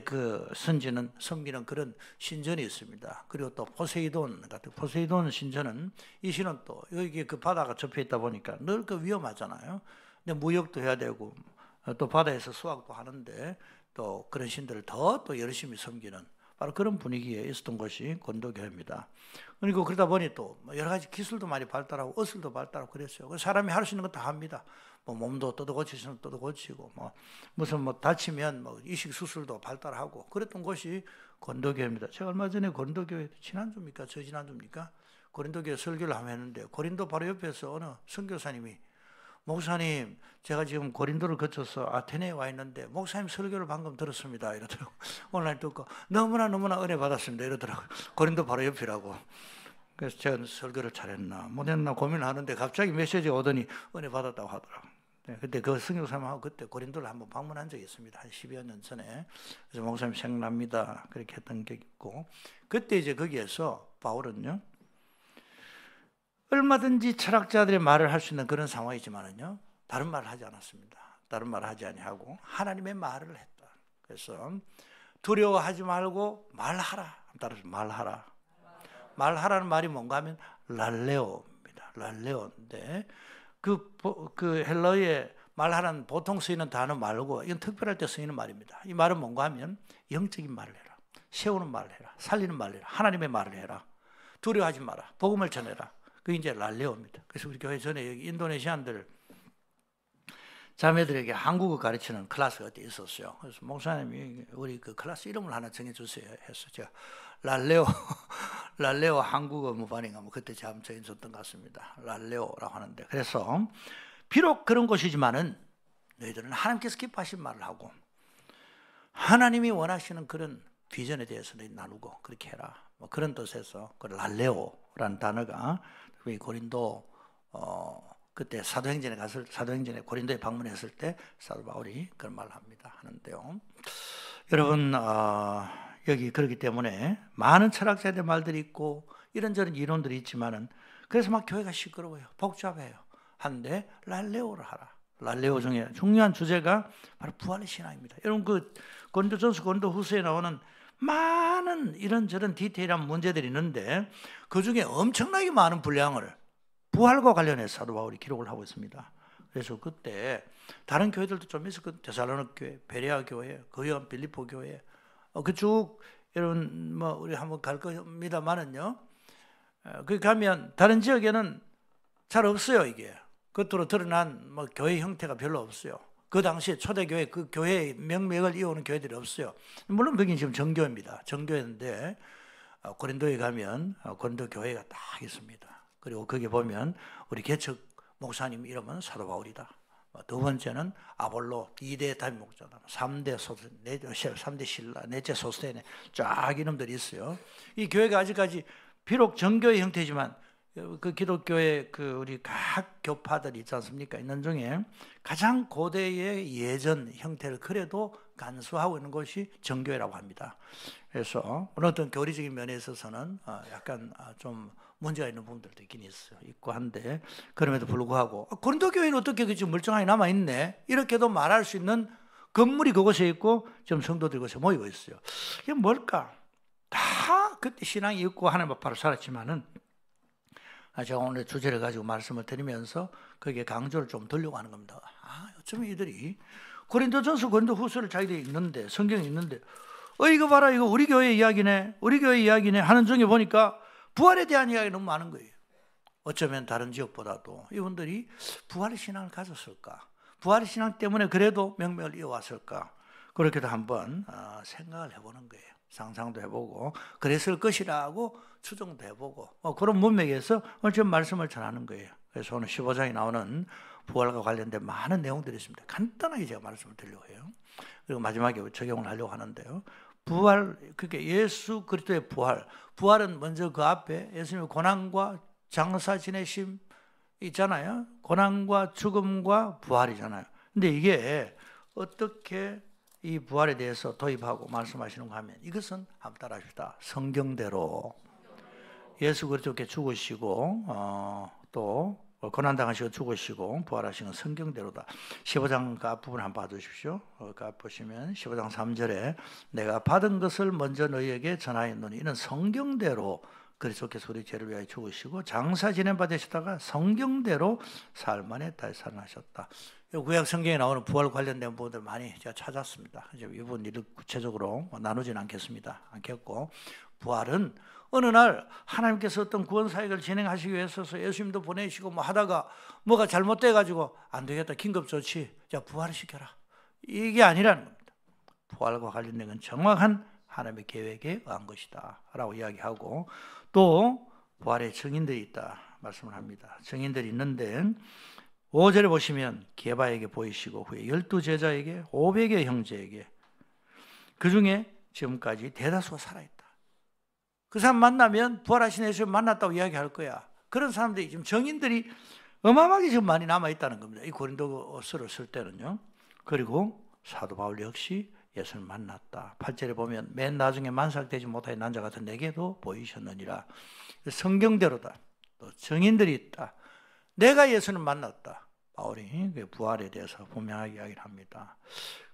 Speaker 4: 그 섬기는 그런 신전이 있습니다. 그리고 또 포세이돈 같은 포세이돈 신전은 이 신은 또 여기 그 바다가 접해 있다 보니까 늘 위험하잖아요. 근데 무역도 해야 되고 또 바다에서 수확도 하는데 또 그런 신들을 더 또 열심히 섬기는 바로 그런 분위기에 있었던 것이 고린도교회입니다. 그리고 그러다 보니 또 여러 가지 기술도 많이 발달하고 어술도 발달하고 그랬어요. 사람이 할 수 있는 거 다 합니다. 몸도 뜯어 고치시면 뜯어 고치고 무슨 다치면 이식 수술도 발달하고 그랬던 것이 고린도교회입니다. 제가 얼마 전에 고린도교회 지난주입니까? 저지난주입니까? 고린도교회 설교를 하면 했는데 고린도 바로 옆에서 어느 선교사님이 목사님, 제가 지금 고린도를 거쳐서 아테네에 와 있는데 목사님 설교를 방금 들었습니다. 이러더라고요. 온라인 듣고 너무나 은혜 받았습니다. 이러더라고요. 고린도 바로 옆이라고. 그래서 제가 설교를 잘했나 못했나 고민하는데 갑자기 메시지가 오더니 은혜 받았다고 하더라고요. 그때 그 성경사님하고 그때 고린도를 한번 방문한 적이 있습니다. 한 10여 년 전에. 그래서 목사님 생각납니다. 그렇게 했던 게 있고, 그때 이제 거기에서 바울은요, 얼마든지 철학자들의 말을 할 수 있는 그런 상황이지만은요, 다른 말을 하지 않았습니다. 다른 말을 하지 아니하고 하나님의 말을 했다. 그래서 두려워하지 말고 말하라. 따라서 말하라. 말하라는 말이 뭔가 하면 랄레오입니다. 랄레오인데 그 헬러의 말하라는 보통 쓰이는 단어 말고 이건 특별할 때 쓰이는 말입니다. 이 말은 뭔가 하면 영적인 말을 해라. 세우는 말을 해라. 살리는 말을 해라. 하나님의 말을 해라. 두려워하지 마라. 복음을 전해라. 그게 이제 랄레오입니다. 그래서 우리 교회 전에 여기 인도네시안들 자매들에게 한국어 가르치는 클래스가 어디 있었어요. 그래서 목사님이 우리 그 클래스 이름을 하나 정해주세요 해서 제가 랄레오 한국어 무반인가 뭐 그때 제가 정해줬던 것 같습니다. 랄레오라고 하는데, 그래서 비록 그런 곳이지만은 너희들은 하나님께서 기뻐하신 말을 하고 하나님이 원하시는 그런 비전에 대해서 너희 나누고 그렇게 해라. 뭐 그런 뜻에서 그 랄레오라는 단어가 고린도 그때 사도행전에 고린도에 방문했을 때 사도 바울이 그런 말을 합니다. 하는데요. 여러분, 여기 그렇기 때문에 많은 철학자들의 말들이 있고 이런저런 이론들이 있지만은 그래서 막 교회가 시끄러워요. 복잡해요. 한데 랄레오를 하라. 랄레오 중에 중요한 주제가 바로 부활의 신앙입니다. 여러분, 그 고린도전서 고린도후서에 나오는 많은 이런저런 디테일한 문제들이 있는데 그 중에 엄청나게 많은 분량을 부활과 관련해서 사도 바울이 기록을 하고 있습니다. 그래서 그때 다른 교회들도 좀 있었거든요. 데살로니가 교회, 베레아 교회, 거연 빌립보 교회, 그쭉 여러분 뭐 우리 한번 갈 겁니다만은요. 거기 가면 다른 지역에는 잘 없어요. 이게 겉으로 드러난 뭐 교회 형태가 별로 없어요. 그 당시에 초대교회 그 교회의 명맥을 이어오는 교회들이 없어요. 물론 거긴 지금 정교회입니다. 정교회인데 고린도에 가면 고린도 교회가 딱 있습니다. 그리고 거기 보면 우리 개척 목사님 이름은 사도 바울이다. 두 번째는 아볼로 2대 담임 목자다. 3대 신라, 넷째 소스테네 쫙 이름들이 있어요. 이 교회가 아직까지 비록 정교회 형태지만 그 기독교의 그 우리 각 교파들이 있지 않습니까? 있는 중에 가장 고대의 예전 형태를 그래도 간수하고 있는 것이 정교회라고 합니다. 그래서 어떤 교리적인 면에 있어서는 약간 좀 문제가 있는 부분들도 있긴 있고 한데 그럼에도 불구하고 고린도 교회는 어떻게 그지 멀쩡하게 남아 있네 이렇게도 말할 수 있는 건물이 그곳에 있고 지금 성도들이 그곳에 모이고 있어요. 이게 뭘까? 다 그때 신앙이 있고 하나님 앞으로 살았지만은 제가 오늘 주제를 가지고 말씀을 드리면서 거기에 강조를 좀 들려고 하는 겁니다. 어쩌면 이들이 고린도전서 고린도후서를 자기들이 읽는데 성경이 있는데 이거 봐라 이거 우리 교회 이야기네 하는 중에 보니까 부활에 대한 이야기가 너무 많은 거예요. 어쩌면 다른 지역보다도 이분들이 부활의 신앙을 가졌을까? 부활의 신앙 때문에 그래도 명맥을 이어왔을까? 그렇게도 한번 생각을 해보는 거예요. 상상도 해보고 그랬을 것이라고 추정도 해보고 그런 문맥에서 지금 말씀을 전하는 거예요. 그래서 오늘 15장에 나오는 부활과 관련된 많은 내용들이 있습니다. 간단하게 제가 말씀을 드리려고 해요. 그리고 마지막에 적용을 하려고 하는데요. 부활, 그게 예수 그리스도의 부활은 먼저 그 앞에 예수님의 고난과 장사 지내심 있잖아요. 고난과 죽음과 부활이잖아요. 근데 이게 어떻게 이 부활에 대해서 도입하고 말씀하시는가 하면 이것은 한번 따라합시다. 성경대로 예수 그리스도께 죽으시고 또 고난당하시고 죽으시고 부활하시는 성경대로다. 15장 그 앞부분 한번 봐주십시오. 그 앞 보시면 15장 3절에 내가 받은 것을 먼저 너희에게 전하였노니 이는 성경대로 그리스도께서 우리 죄를 위하여 죽으시고 장사 지낸 바 되시다가 성경대로 사흘 만에 다시 살아나셨다. 구약 성경에 나오는 부활 관련된 부분들 많이 제가 찾았습니다. 이제 이 부분 일을 구체적으로 나누지는 않겠고 부활은 어느 날 하나님께서 어떤 구원 사역을 진행하시기 위해서 예수님도 보내시고 뭐 하다가 뭐가 잘못돼 가지고 안 되겠다 긴급조치 자 부활을 시켜라 이게 아니라는 겁니다. 부활과 관련된 건 정확한 하나님의 계획에 의한 것이다 라고 이야기하고 또 부활의 증인들이 있다 말씀을 합니다. 증인들이 있는데 5절에 보시면 게바에게 보이시고 후에 12제자에게 500여 형제에게, 그 중에 지금까지 대다수가 살아있다. 그 사람 만나면 부활하신 예수를 만났다고 이야기할 거야. 그런 사람들이 지금 정인들이 어마어마하게 지금 많이 남아있다는 겁니다. 이 고린도서를 쓸 때는요. 그리고 사도 바울 역시 예수를 만났다. 8절에 보면 맨 나중에 만삭되지 못하여 난자 같은 내게도 보이셨느니라. 성경대로다. 또 정인들이 있다. 내가 예수를 만났다. 바울이 부활에 대해서 분명하게 이야기를 합니다.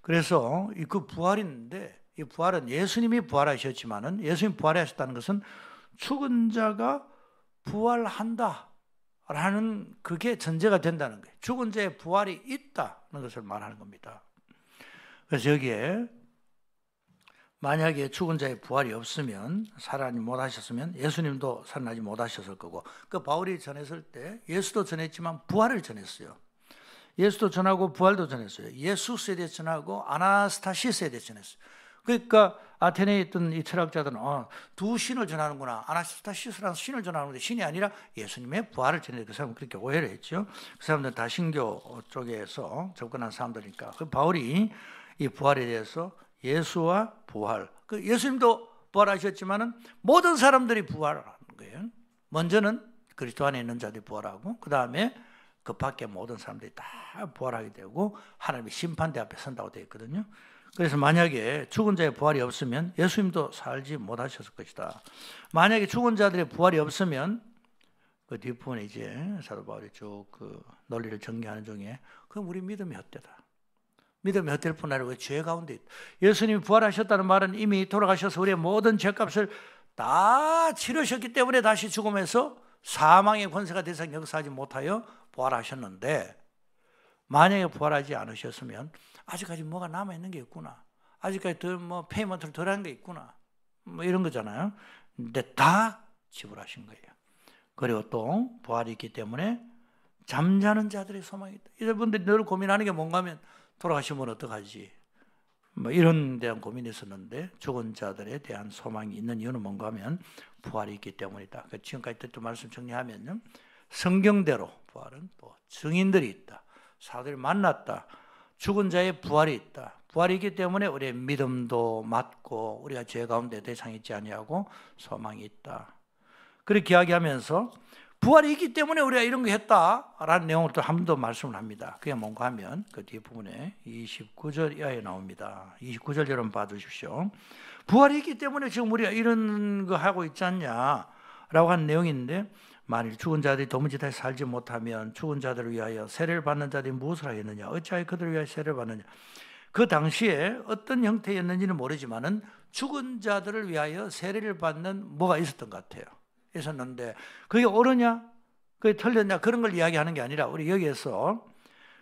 Speaker 4: 그래서 그 부활인데, 이 부활은 예수님이 부활하셨지만은, 예수님이 부활하셨다는 것은 죽은 자가 부활한다 라는 그게 전제가 된다는 거예요. 죽은 자의 부활이 있다는 것을 말하는 겁니다. 그래서 여기에 만약에 죽은 자의 부활이 없으면, 살아나지 못하셨으면 예수님도 살아나지 못하셨을 거고, 그 바울이 전했을 때 예수도 전했지만 부활을 전했어요. 예수도 전하고 부활도 전했어요. 예수스에 대해 전하고 아나스타시스에 대해 전했어요. 그러니까 아테네에 있던 이 철학자들은 두 신을 전하는구나, 아나스타시스라는 신을 전하는데 신이 아니라 예수님의 부활을 전했는데, 그 사람은 그렇게 오해를 했죠. 그 사람들은 다 신교 쪽에서 접근한 사람들이니까. 그 바울이 이 부활에 대해서 예수와 부활, 그 예수님도 부활하셨지만은 모든 사람들이 부활하는 거예요. 먼저는 그리스도 안에 있는 자들이 부활하고, 그 다음에 그 밖에 모든 사람들이 다 부활하게 되고 하나님의 심판대 앞에 선다고 되어 있거든요. 그래서 만약에 죽은 자의 부활이 없으면 예수님도 살지 못하셨을 것이다. 만약에 죽은 자들의 부활이 없으면, 그 뒷부분에 이제 사도 바울이 쭉 그 논리를 정리하는 중에, 그럼 우리 믿음이 헛되다. 믿음이 헛될 뿐 아니라 죄 가운데 있다. 예수님이 부활하셨다는 말은 이미 돌아가셔서 우리의 모든 죄값을 다 치르셨기 때문에 다시 죽음에서 사망의 권세가 더 이상 역사하지 못하여 부활하셨는데, 만약에 부활하지 않으셨으면 아직까지 뭐가 남아있는 게 있구나, 아직까지 더 페이먼트를 덜 한 게 있구나, 이런 거잖아요. 근데 다 지불하신 거예요. 그리고 또 부활이 있기 때문에 잠자는 자들의 소망이 있다. 여러분들이 늘 고민하는 게 뭔가 하면, 돌아가시면 어떡하지? 이런 데한 고민이 있었는데, 죽은 자들에 대한 소망이 있는 이유는 뭔가 하면 부활이 있기 때문이다. 지금까지 듣던 말씀 정리하면요, 성경대로 부활은 또 증인들이 있다, 사도를 만났다, 죽은 자의 부활이 있다. 부활이 있기 때문에 우리의 믿음도 맞고 우리가 죄 가운데 대상이 있지 아니하고 소망이 있다. 그렇게 이야기하면서 부활이 있기 때문에 우리가 이런 거 했다라는 내용을 또 한 번 더 말씀을 합니다. 그게 뭔가 하면 그 뒷부분에 29절 이하에 나옵니다. 29절 여러분 봐주십시오. 부활이 있기 때문에 지금 우리가 이런 거 하고 있지 않냐라고 하는 내용인데, 만일 죽은 자들이 도무지 다시 살지 못하면 죽은 자들을 위하여 세례를 받는 자들이 무엇을 하겠느냐, 어찌하여 그들을 위하여 세례를 받느냐. 그 당시에 어떤 형태였는지는 모르지만은 죽은 자들을 위하여 세례를 받는 뭐가 있었던 것 같아요. 있었는데 그게 옳으냐, 그게 틀렸냐, 그런 걸 이야기하는 게 아니라, 우리 여기에서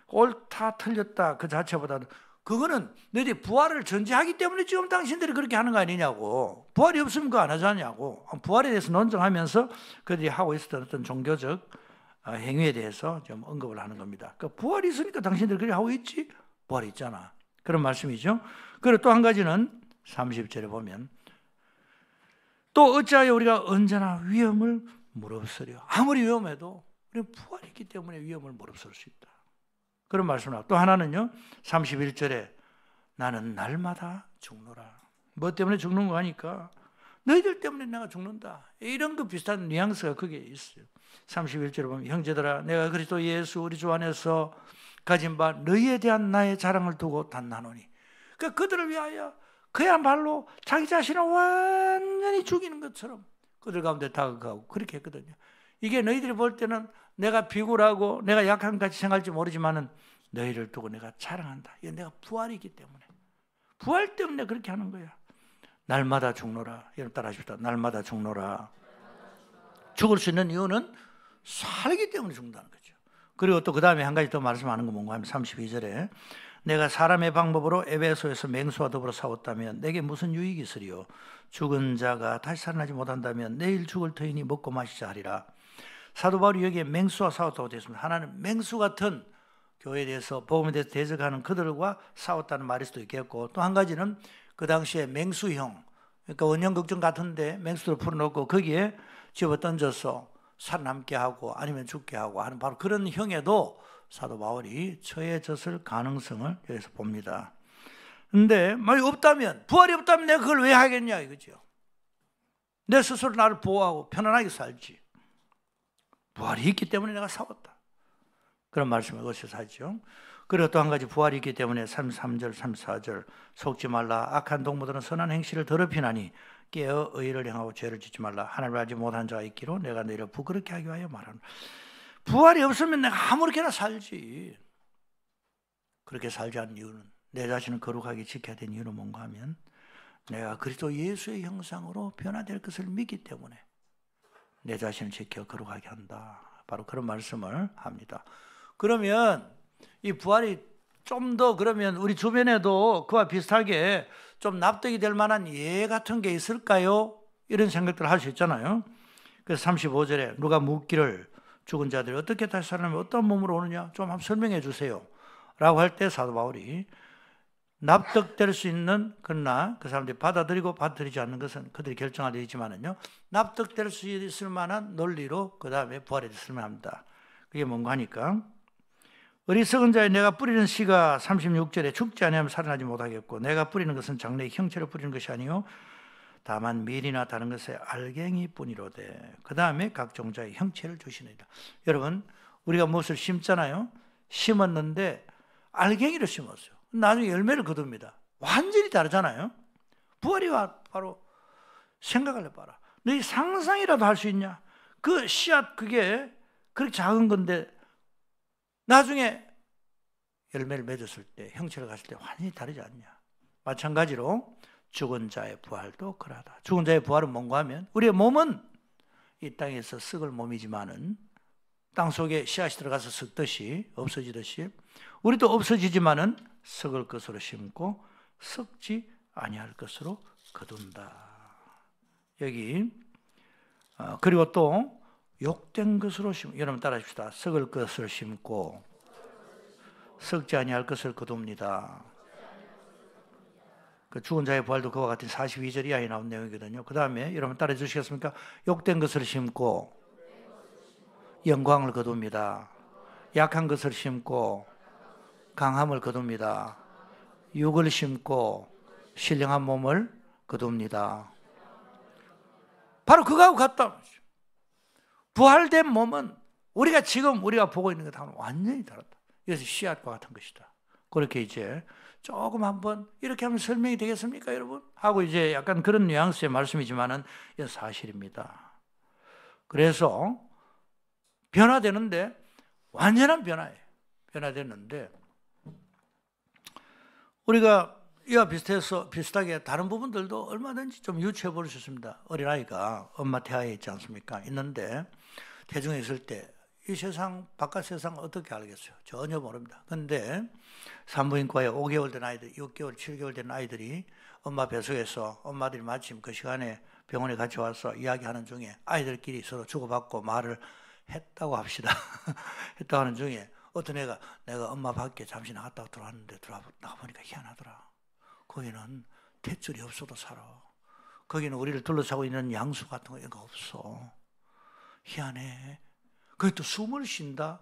Speaker 4: 옳다 틀렸다 그 자체보다는, 그거는 너희들이 부활을 전제하기 때문에 지금 당신들이 그렇게 하는 거 아니냐고, 부활이 없으면 그거 안 하자냐고, 부활에 대해서 논증하면서 그들이 하고 있었던 어떤 종교적 행위에 대해서 좀 언급을 하는 겁니다. 그러니까 부활이 있으니까 당신들이 그렇게 하고 있지, 부활이 있잖아, 그런 말씀이죠. 그리고 또 한 가지는 30절에 보면, 또 어찌하여 우리가 언제나 위험을 무릅쓰려. 아무리 위험해도 우리는 부활이 있기 때문에 위험을 무릅쓸 수 있다, 그런 말씀을 하고, 또 하나는요 31절에 나는 날마다 죽노라. 뭐 때문에 죽는 거 하니까, 너희들 때문에 내가 죽는다, 이런 그 비슷한 뉘앙스가 거기에 있어요. 31절에 보면 형제들아, 내가 그리스도 예수 우리 주 안에서 가진 바 너희에 대한 나의 자랑을 두고 단나노니. 그러니까 그들을 위하여 그야말로 자기 자신을 완전히 죽이는 것처럼 그들 가운데 다가가고 그렇게 했거든요. 이게 너희들이 볼 때는 내가 비굴하고 내가 약한 같이 생각할지 모르지만은, 너희를 두고 내가 자랑한다. 이게 내가 부활이 있기 때문에, 부활 때문에 그렇게 하는 거야. 날마다 죽노라. 여러분 따라 하십시다. 날마다 죽노라. 죽을 수 있는 이유는 살기 때문에 죽는다는 거죠. 그리고 또 그 다음에 한 가지 더 말씀하는 건 뭔가 하면 32절에 내가 사람의 방법으로 에베소에서 맹수와 더불어 싸웠다면 내게 무슨 유익이 있으리요? 죽은 자가 다시 살아나지 못한다면 내일 죽을 터이니 먹고 마시자 하리라. 사도 바울이 여기에 맹수와 싸웠다고 되어 있습니다. 하나는 맹수 같은 교회에 대해서, 복음에 대해서 대적하는 그들과 싸웠다는 말일 수도 있겠고, 또 한 가지는 그 당시에 맹수형, 그러니까 원형 걱정 같은데 맹수를 풀어놓고 거기에 집어 던져서 살아남게 하고 아니면 죽게 하고 하는 바로 그런 형에도 사도 바울이 처해졌을 가능성을 여기서 봅니다. 근데 만약 없다면, 부활이 없다면 내가 그걸 왜 하겠냐 이거죠. 내 스스로 나를 보호하고 편안하게 살지. 부활이 있기 때문에 내가 싸웠다. 그런 말씀을 거쳐서 하죠. 그리고 또 한 가지 부활이 있기 때문에 33절, 34절 속지 말라. 악한 동무들은 선한 행실을 더럽히나니 깨어 의를 행하고 죄를 짓지 말라. 하나님을 알지 못한 자가 있기로 내가 너희를 부끄럽게 하기 위하여 말하노라. 부활이 없으면 내가 아무렇게나 살지. 그렇게 살지 않는 이유는, 내 자신을 거룩하게 지켜야 되는 이유는 뭔가 하면 내가 그리스도 예수의 형상으로 변화될 것을 믿기 때문에 내 자신을 지켜 거룩하게 한다. 바로 그런 말씀을 합니다. 그러면 이 부활이 좀 더, 그러면 우리 주변에도 그와 비슷하게 좀 납득이 될 만한 예 같은 게 있을까요? 이런 생각들을 할 수 있잖아요. 그래서 35절에 누가 묻기를 죽은 자들이 어떻게 다시 살아나면 어떤 몸으로 오느냐? 좀 한번 설명해 주세요 라고 할 때 사도 바울이 납득될 수 있는, 그러나 그 사람들이 받아들이고 받아들이지 않는 것은 그들이 결정할 일이지만은요, 납득될 수 있을 만한 논리로 그 다음에 부활에 대해서 설명합니다. 그게 뭔가 하니까, 어리석은 자의 내가 뿌리는 씨가 36절에 죽지 아니하면 살아나지 못하겠고 내가 뿌리는 것은 장래의 형체를 뿌리는 것이 아니요 다만 밀이나 다른 것의 알갱이 뿐이로되 그 다음에 각 종자의 형체를 주시느니라. 여러분, 우리가 무엇을 심잖아요. 심었는데 알갱이를 심었어요. 나중에 열매를 거둡니다. 완전히 다르잖아요. 부활이 바로 생각을 해봐라. 너희 상상이라도 할 수 있냐? 그 씨앗, 그게 그렇게 작은 건데 나중에 열매를 맺었을 때, 형체를 갔을 때 완전히 다르지 않냐? 마찬가지로 죽은 자의 부활도 그러하다. 죽은 자의 부활은 뭔가 하면 우리의 몸은 이 땅에서 썩을 몸이지만은 땅 속에 씨앗이 들어가서 썩듯이, 없어지듯이 우리도 없어지지만은 썩을 것으로 심고 썩지 아니할 것으로 거둔다. 여기 그리고 또 욕된 것으로 심고, 여러분 따라하십시다. 썩을 것을 심고 썩지 아니할 것을 거둡니다. 그 죽은 자의 부활도 그와 같은 42절 이하에 나온 내용이거든요. 그 다음에 여러분 따라해 주시겠습니까? 욕된 것을 심고 영광을 거둡니다. 약한 것을 심고 강함을 거둡니다. 육을 심고 신령한 몸을 거둡니다. 바로 그거하고 같다. 부활된 몸은 우리가 지금 우리가 보고 있는 것하고는 완전히 다르다. 이것이 씨앗과 같은 것이다. 그렇게 이제 조금 한번 이렇게 하면 설명이 되겠습니까, 여러분? 하고 이제 약간 그런 뉘앙스의 말씀이지만은 이건 사실입니다. 그래서 변화되는데 완전한 변화예요. 변화되는데 우리가 이와 비슷하게 다른 부분들도 얼마든지 좀 유추해 볼 수 있습니다. 어린아이가 엄마 태아에 있지 않습니까? 있는데 태중에 있을 때 이 세상, 바깥 세상 어떻게 알겠어요? 전혀 모릅니다. 그런데 산부인과에 5개월 된 아이들, 6개월, 7개월 된 아이들이 엄마 뱃속에서 엄마들이 마침 그 시간에 병원에 같이 와서 이야기하는 중에 아이들끼리 서로 주고받고 말을 했다고 합시다. 했다고 하는 중에 어떤 애가 내가 엄마 밖에 잠시 나갔다가 들어왔는데 나가보니까 희한하더라. 거기는 탯줄이 없어도 살아. 거기는 우리를 둘러싸고 있는 양수 같은 거 이런 거 없어. 희한해. 거기 또 숨을 쉰다.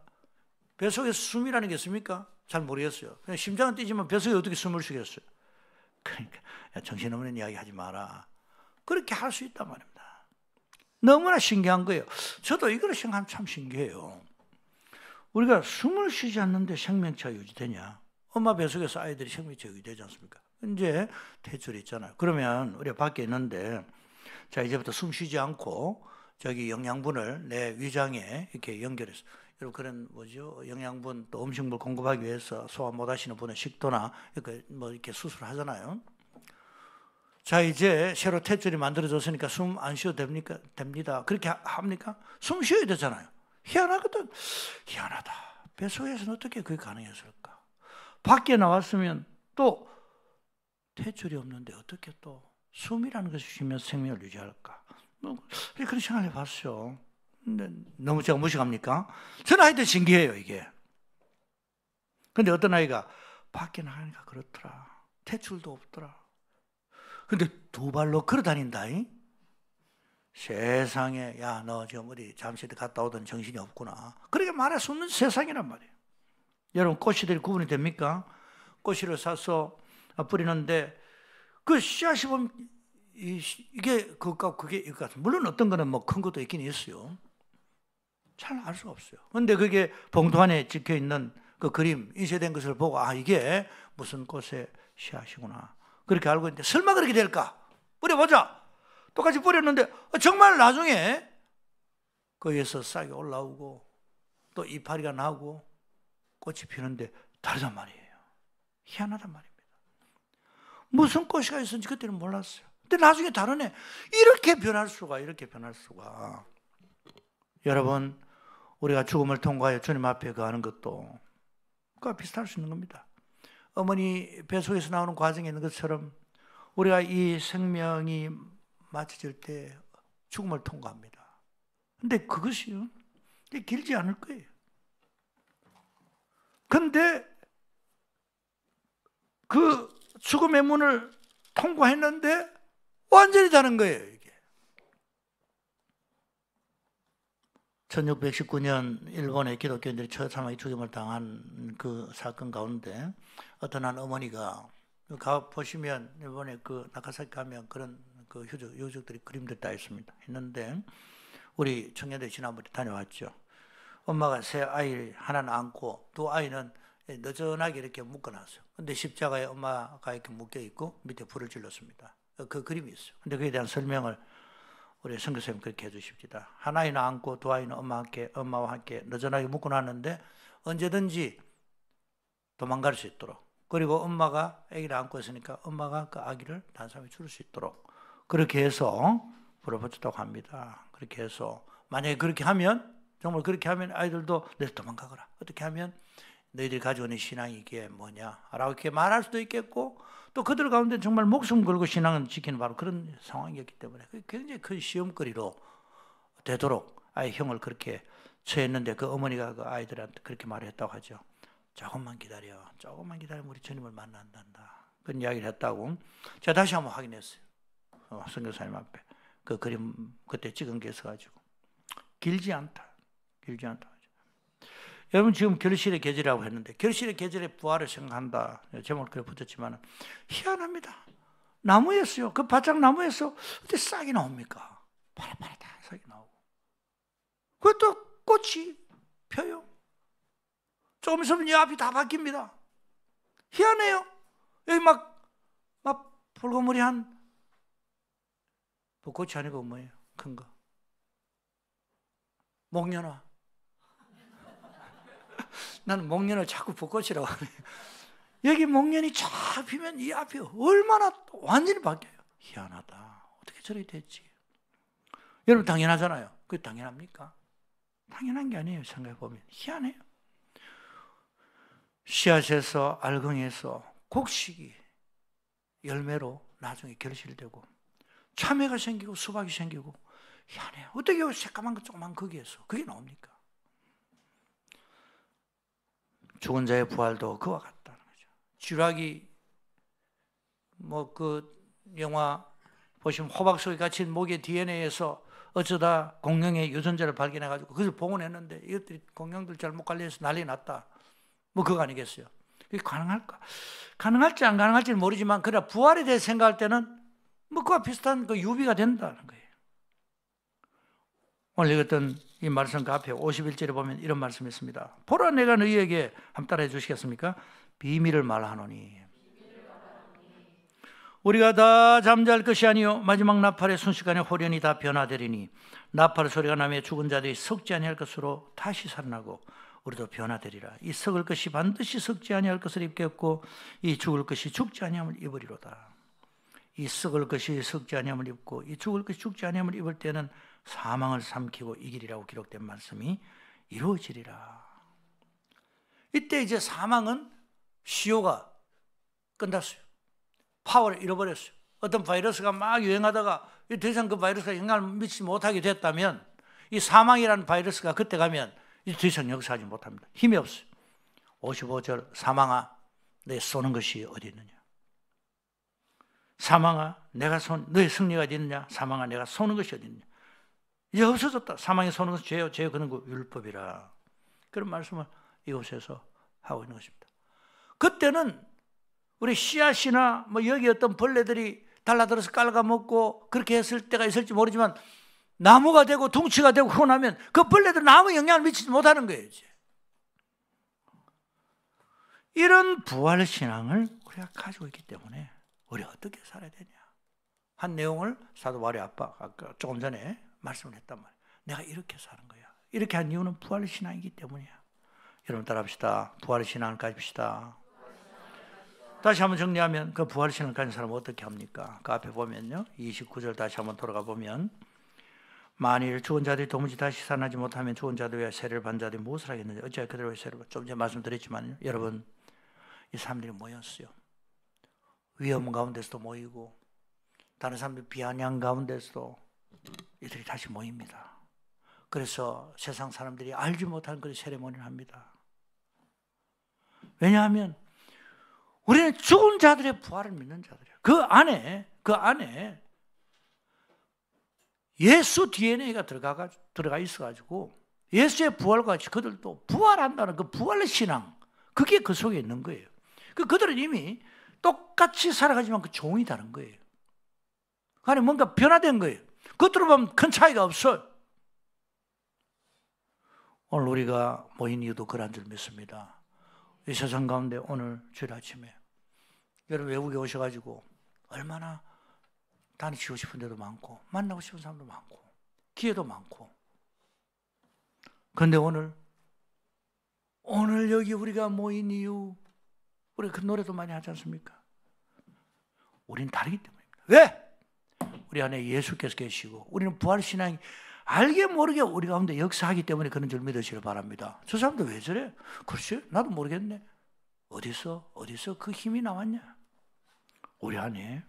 Speaker 4: 뱃속에서 숨이라는 게 있습니까? 잘 모르겠어요. 그냥 심장은 뛰지만 뱃속에 어떻게 숨을 쉬겠어요? 그러니까 정신없는 이야기 하지 마라. 그렇게 할 수 있단 말입니다. 너무나 신기한 거예요. 저도 이걸 생각하면 참 신기해요. 우리가 숨을 쉬지 않는데 생명체가 유지되냐? 엄마 뱃속에서 아이들이 생명체가 유지되지 않습니까? 이제 탯줄이 있잖아요. 그러면 우리가 밖에 있는데 자, 이제부터 숨 쉬지 않고 저기 영양분을 내 위장에 이렇게 연결해서, 여러분 그런 영양분 또 음식물 공급하기 위해서 소화 못 하시는 분은 식도나 이렇게 수술을 하잖아요. 자, 이제 새로 탯줄이 만들어졌으니까 숨 안 쉬어도 됩니다. 그렇게 합니까? 숨 쉬어야 되잖아요. 희한하거든. 희한하다. 뱃속에서는 어떻게 그게 가능했을까? 밖에 나왔으면 또 탯줄이 없는데 어떻게 또 숨이라는 것이 쉬면서 생명을 유지할까? 그런 생각을 해봤어요. 근데 너무 제가 무식합니까? 저는 하여튼 신기해요, 이게. 근데 어떤 아이가 밖에 나가니까 그렇더라. 탯줄도 없더라. 근데 두 발로 걸어 다닌다. 세상에 야 너 지금 어디 잠시 갔다 오던 정신이 없구나. 그렇게 말할 수 없는 세상이란 말이에요. 여러분 꽃이들이 구분이 됩니까? 꽃이를 사서 뿌리는데 그 씨앗이 보면 이게 그게 이거 같아. 물론 어떤 거는 뭐 큰 것도 있긴 있어요. 잘 알 수가 없어요. 근데 그게 봉투 안에 찍혀 있는 그 그림 인쇄된 것을 보고 아 이게 무슨 꽃의 씨앗이구나 그렇게 알고 있는데 설마 그렇게 될까? 뿌려보자. 똑같이 뿌렸는데 정말 나중에 거기에서 싹이 올라오고 또 이파리가 나고 꽃이 피는데 다르단 말이에요. 희한하단 말입니다. 무슨 꽃이가 있었는지 그때는 몰랐어요. 근데 나중에 다르네. 이렇게 변할 수가. 여러분 우리가 죽음을 통과해 주님 앞에 거하는 것도 그와 비슷할 수 있는 겁니다. 어머니 뱃속에서 나오는 과정에 있는 것처럼 우리가 이 생명이 맞춰질 때 죽음을 통과합니다. 근데 그것이요 길지 않을 거예요. 근데 그 죽음의 문을 통과했는데 완전히 다른 거예요. 이게 1619년 일본의 기독교인들이 처참하게 죽임을 당한 그 사건 가운데 어떤 한 어머니가 가 보시면 일본에 그 나카사키 가면 그런 그 유적들이 그림들 다 있습니다. 있는데 우리 청년들이 지난번에 다녀왔죠. 엄마가 세 아이 하나는 안고 두 아이는 너전하게 이렇게 묶어놨어요. 근데 십자가에 엄마가 이렇게 묶여 있고 밑에 불을 질렀습니다. 그 그림이 있어요. 근데 그에 대한 설명을 우리 선교사님 그렇게 해주십니다. 한 아이는 안고 두 아이는 엄마와 함께 너전하게 묶어놨는데 언제든지 도망갈 수 있도록 그리고 엄마가 아기를 안고 있으니까 엄마가 그 아기를 다른 사람이 줄일 수 있도록 그렇게 해서 불을 붙였다고 합니다. 그렇게 해서 만약에 그렇게 하면 정말 그렇게 하면 아이들도 내서 도망가거라. 어떻게 하면 너희들이 가지고 있는 신앙이 이게 뭐냐 라고 이렇게 말할 수도 있겠고 또 그들 가운데 정말 목숨 걸고 신앙을 지키는 바로 그런 상황이었기 때문에 굉장히 큰 시험거리로 되도록 아이 형을 그렇게 처했는데 그 어머니가 그 아이들한테 그렇게 말했다고 하죠. 조금만 기다리면 우리 주님을 만난단다. 그런 이야기를 했다고 제가 다시 한번 확인했어요. 선교사님 앞에 그 그림 그때 찍은 게 있어가지고 길지 않다. 여러분 지금 결실의 계절이라고 했는데 결실의 계절의 부활을 생각한다. 제목을 그래 붙였지만 희한합니다. 나무였어요. 그 바짝 나무에서 어떻게 싹이 나옵니까? 파릇파릇한 싹이 나오고 그것도 꽃이 펴요. 조금 있으면 이 앞이 다 바뀝니다. 희한해요. 여기 막 붉은무리한 벚꽃이 아니고 뭐예요? 큰 거. 목련화. 나는 목련을 자꾸 벚꽃이라고 하네. 여기 목련이 쫙 피면 이 앞이 얼마나 완전히 바뀌어요. 희한하다. 어떻게 저렇게 됐지? 여러분 당연하잖아요. 그게 당연합니까? 당연한 게 아니에요. 생각해보면 희한해요. 씨앗에서 알갱이에서 곡식이 열매로 나중에 결실되고 참외가 생기고 수박이 생기고 희한해요. 어떻게 새까만 거 조그만 거기에서 그게 나옵니까? 죽은 자의 부활도 그와 같다는 거죠. 쥐락이 그 영화 보시면 호박 속에 갇힌 모기의 DNA에서 어쩌다 공룡의 유전자를 발견해가지고 그것을 복원했는데 이것들이 공룡들 잘못 관리해서 난리 났다. 그거 아니겠어요? 그게 가능할까? 가능할지 안 가능할지는 모르지만 그러나 부활에 대해 생각할 때는 그와 비슷한 그 유비가 된다는 거예요. 오늘 읽었던 이 말씀 그 앞에 51절에 보면 이런 말씀이 있습니다. 보라 내가 너희에게 한번 따라해 주시겠습니까? 비밀을 말하노니 우리가 다 잠잘 것이 아니요 마지막 나팔의 순식간에 호련히 다 변화되리니 나팔 소리가 나며 죽은 자들이 썩지 아니할 것으로 다시 살아나고 우리도 변화되리라. 이 썩을 것이 반드시 썩지 아니할 것을 입겠고 이 죽을 것이 죽지 아니함을 입으리로다. 이 썩을 것이 썩지 아니함을 입고 이 죽을 것이 죽지 아니함을 입을 때는 사망을 삼키고 이기리라고 기록된 말씀이 이루어지리라. 이때 이제 사망은 시효가 끝났어요. 파워를 잃어버렸어요. 어떤 바이러스가 막 유행하다가 더 이상 그 바이러스가 영향을 미치지 못하게 됐다면 이 사망이라는 바이러스가 그때 가면 이제 더 이상 역사하지 못합니다. 힘이 없어요. 55절 사망아 내 쏘는 것이 어디 있느냐. 사망아 내가 너의 승리가 어디 있느냐. 사망아 내가 쏘는 것이 어디 있느냐. 이제 없어졌다. 사망에 서는 것은 죄요. 죄요 그는 그 율법이라. 그런 말씀을 이곳에서 하고 있는 것입니다. 그때는 우리 씨앗이나 뭐 여기 어떤 벌레들이 달라들어서 깔아먹고 그렇게 했을 때가 있을지 모르지만 나무가 되고 둥치가 되고 그러고 나면 그 벌레들은 아무 영향을 미치지 못하는 거예요. 이제. 이런 부활신앙을 우리가 가지고 있기 때문에 우리가 어떻게 살아야 되냐. 한 내용을 사도 바울의 아까 조금 전에 말씀을 했단 말이에요. 내가 이렇게 사는 거야. 이렇게 한 이유는 부활신앙이기 때문이야. 여러분 따라합시다. 부활신앙을 가집시다. 다시 한번 정리하면 그 부활신앙을 가진 사람은 어떻게 합니까? 그 앞에 보면요. 29절 다시 한번 돌아가 보면 만일 죽은 자들이 도무지 다시 살아나지 못하면 죽은 자들 외에 세례를 받은 자들이 무엇을 하겠느냐. 어찌하여 그대로 세례를 좀 전에 말씀드렸지만 여러분 이 사람들이 모였어요. 위험 가운데서도 모이고 다른 사람들 비아냥 가운데서도 이들이 다시 모입니다. 그래서 세상 사람들이 알지 못하는 그런 세레모니를 합니다. 왜냐하면 우리는 죽은 자들의 부활을 믿는 자들이에요. 그 안에 예수 DNA가 들어가 있어가지고 예수의 부활과 같이 그들도 부활한다는 그 부활의 신앙, 그게 그 속에 있는 거예요. 그들은 이미 똑같이 살아가지만 그 종이 다른 거예요. 그 안에 뭔가 변화된 거예요. 겉으로 보면 큰 차이가 없어요. 오늘 우리가 모인 이유도 그런 줄 믿습니다. 이 세상 가운데 오늘 주일 아침에 여러분 외국에 오셔가지고 얼마나 다니시고 싶은 데도 많고 만나고 싶은 사람도 많고 기회도 많고 그런데 오늘 여기 우리가 모인 이유 우리가 그 노래도 많이 하지 않습니까? 우린 다르기 때문입니다. 왜? 우리 안에 예수께서 계시고 우리는 부활신앙이 알게 모르게 우리 가운데 역사하기 때문에 그런 줄 믿으시길 바랍니다. 저 사람도 왜 저래? 글쎄 나도 모르겠네. 어디서 그 힘이 나왔냐? 우리 안에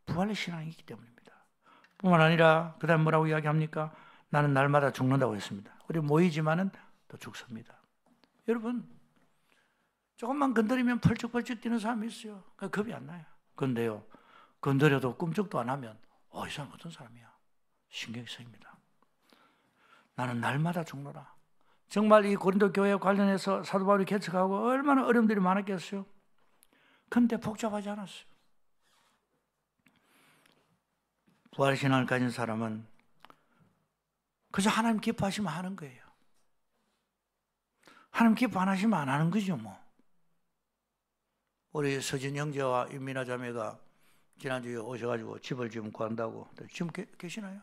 Speaker 4: 부활의 신앙이기 때문입니다. 뿐만 아니라 그 다음 뭐라고 이야기합니까? 나는 날마다 죽는다고 했습니다. 우리 모이지만은 또 죽습니다. 여러분 조금만 건드리면 펄쩍펄쩍 뛰는 사람이 있어요. 겁이 안 나요. 그런데요 건드려도 꿈쩍도 안 하면 이 사람 어떤 사람이야? 신경이 쓰입니다. 나는 날마다 죽노라. 정말 이 고린도 교회 관련해서 사도 바울이 개척하고 얼마나 어려움들이 많았겠어요. 그런데 복잡하지 않았어요. 부활신앙을 가진 사람은 그저 하나님 기뻐하시면 하는 거예요. 하나님 기뻐 안 하시면 안 하는 거죠 뭐. 우리 서진 형제와 윤미나 자매가 지난주에 오셔가지고 집을 지금 구한다고. 지금 계시나요?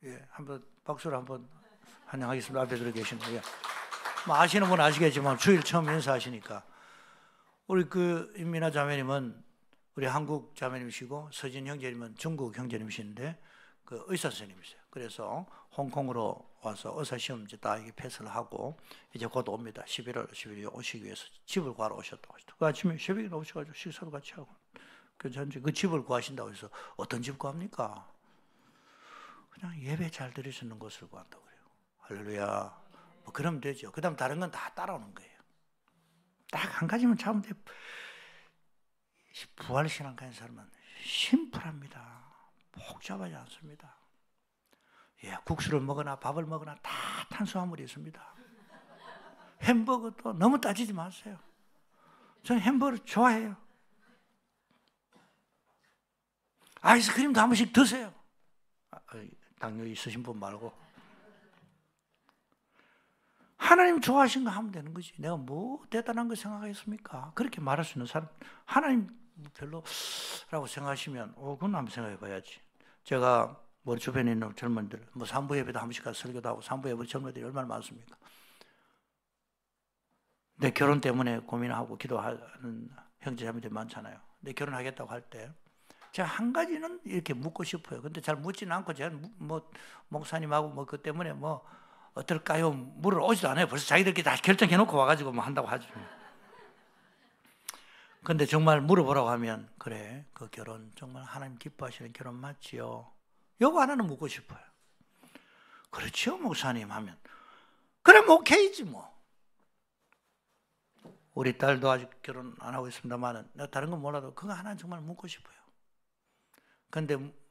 Speaker 4: 예, 한번 박수로 한번 환영하겠습니다. 앞에 들어 계시는 예. 뭐 아시는 분은 아시겠지만 주일 처음 인사하시니까 우리 그 윤미나 자매님은 우리 한국 자매님이시고 서진 형제님은 중국 형제님이신데 그 의사 선생님이세요. 그래서 홍콩으로 와서 의사 시험 이제 다 패스를 하고 이제 곧 옵니다. 11월 10일에 오시기 위해서 집을 구하러 오셨다고 하시더라고요. 그 아침에 새벽에 오셔가지고 식사도 같이 하고 괜찮지? 그 집을 구하신다고 해서 어떤 집 구합니까? 그냥 예배 잘 드릴 수 있는 곳을 구한다고 그래요. 할렐루야. 뭐 그러면 되죠. 그 다음 다른 건 다 따라오는 거예요. 딱 한 가지만 잡으면 돼요. 부활신앙 가진 사람은 심플합니다. 복잡하지 않습니다. 예, 국수를 먹거나 밥을 먹거나 다 탄수화물이 있습니다. 햄버거도 너무 따지지 마세요. 저는 햄버거 좋아해요. 아이스크림도 한 번씩 드세요. 당뇨 있으신 분 말고. 하나님 좋아하신 거 하면 되는 거지. 내가 뭐 대단한 거 생각하겠습니까? 그렇게 말할 수 있는 사람, 하나님 별로라고 생각하시면, 그건 한번 생각해 봐야지. 제가 뭐 주변에 있는 젊은이들, 뭐 산부 예배도 한 번씩 가서 설교도 하고, 산부 예배 젊은이들이 얼마나 많습니까? 내 결혼 때문에 고민하고 기도하는 형제자매들이 많잖아요. 내 결혼하겠다고 할 때, 제가 한 가지는 이렇게 묻고 싶어요. 근데 잘 묻지는 않고, 제가 뭐, 목사님하고 뭐 그 때문에 뭐, 어떨까요? 물을 오지도 않아요. 벌써 자기들끼리 다 결정해놓고 와가지고 뭐 한다고 하죠. 근데 정말 물어보라고 하면, 그래, 그 결혼 정말 하나님 기뻐하시는 결혼 맞지요? 요거 하나는 묻고 싶어요. 그렇죠, 목사님 하면. 그럼 오케이지 뭐. 우리 딸도 아직 결혼 안 하고 있습니다만은, 내가 다른 건 몰라도 그거 하나는 정말 묻고 싶어요. 근데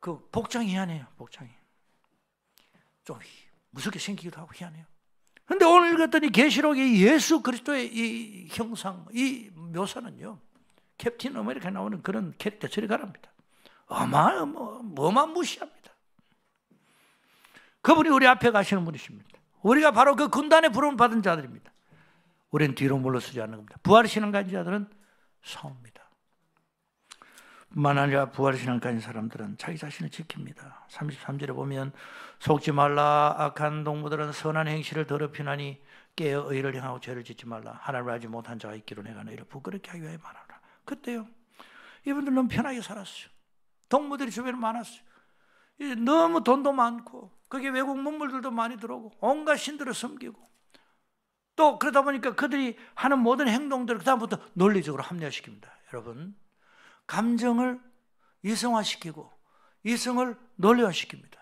Speaker 4: 그 복장이 희한해요. 복장이 좀 무섭게 생기기도 하고 희한해요. 그런데 오늘 읽었더니 계시록의 예수 그리스도의 이 형상, 이 묘사는요, 캡틴 아메리카에 나오는 그런 캐릭터 저리 가랍니다. 어마무시합니다. 그분이 우리 앞에 가시는 분이십니다. 우리가 바로 그 군단에 부름을 받은 자들입니다. 우리는 뒤로 물러서지 않는 겁니다. 부활의 신앙 가진 자들은 싸웁니다. 뿐만 아니라 부활의 신앙 가진 사람들은 자기 자신을 지킵니다. 33절에 보면 속지 말라. 악한 동무들은 선한 행실을 더럽히나니 깨어 의를 행하고 죄를 짓지 말라. 하나님을 알지 못한 자가 있기로 내가 너희를 부끄럽게 하기 위하여 말하라. 그때요, 이분들 너무 편하게 살았어요. 동무들이 주변에 많았어요. 너무 돈도 많고 거기에 외국 문물들도 많이 들어오고 온갖 신들을 섬기고 또 그러다 보니까 그들이 하는 모든 행동들을 그다음부터 논리적으로 합리화시킵니다. 여러분, 감정을 이성화시키고 이성을 논리화시킵니다.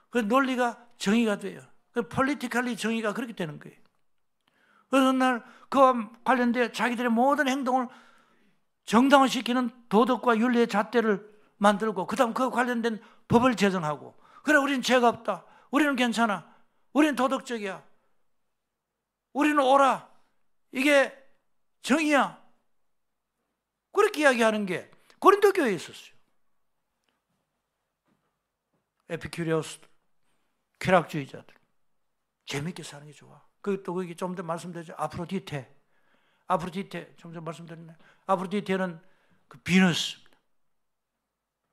Speaker 4: 그 논리가 정의가 돼요. 그 폴리티컬리 정의가 그렇게 되는 거예요. 그래서 날 그와 관련된 자기들의 모든 행동을 정당화시키는 도덕과 윤리의 잣대를 만들고 그다음 그와 관련된 법을 제정하고, 그래 우리는 죄가 없다, 우리는 괜찮아, 우리는 도덕적이야, 우리는 옳아, 이게 정의야, 그렇게 이야기하는 게 고린도 교회에 있었어요. 에피큐리오스, 쾌락주의자들, 재밌게 사는 게 좋아. 또 거기 좀 더 말씀드렸죠. 아프로디테 좀 전 말씀드렸네. 아프로디테는 그 비너스입니다.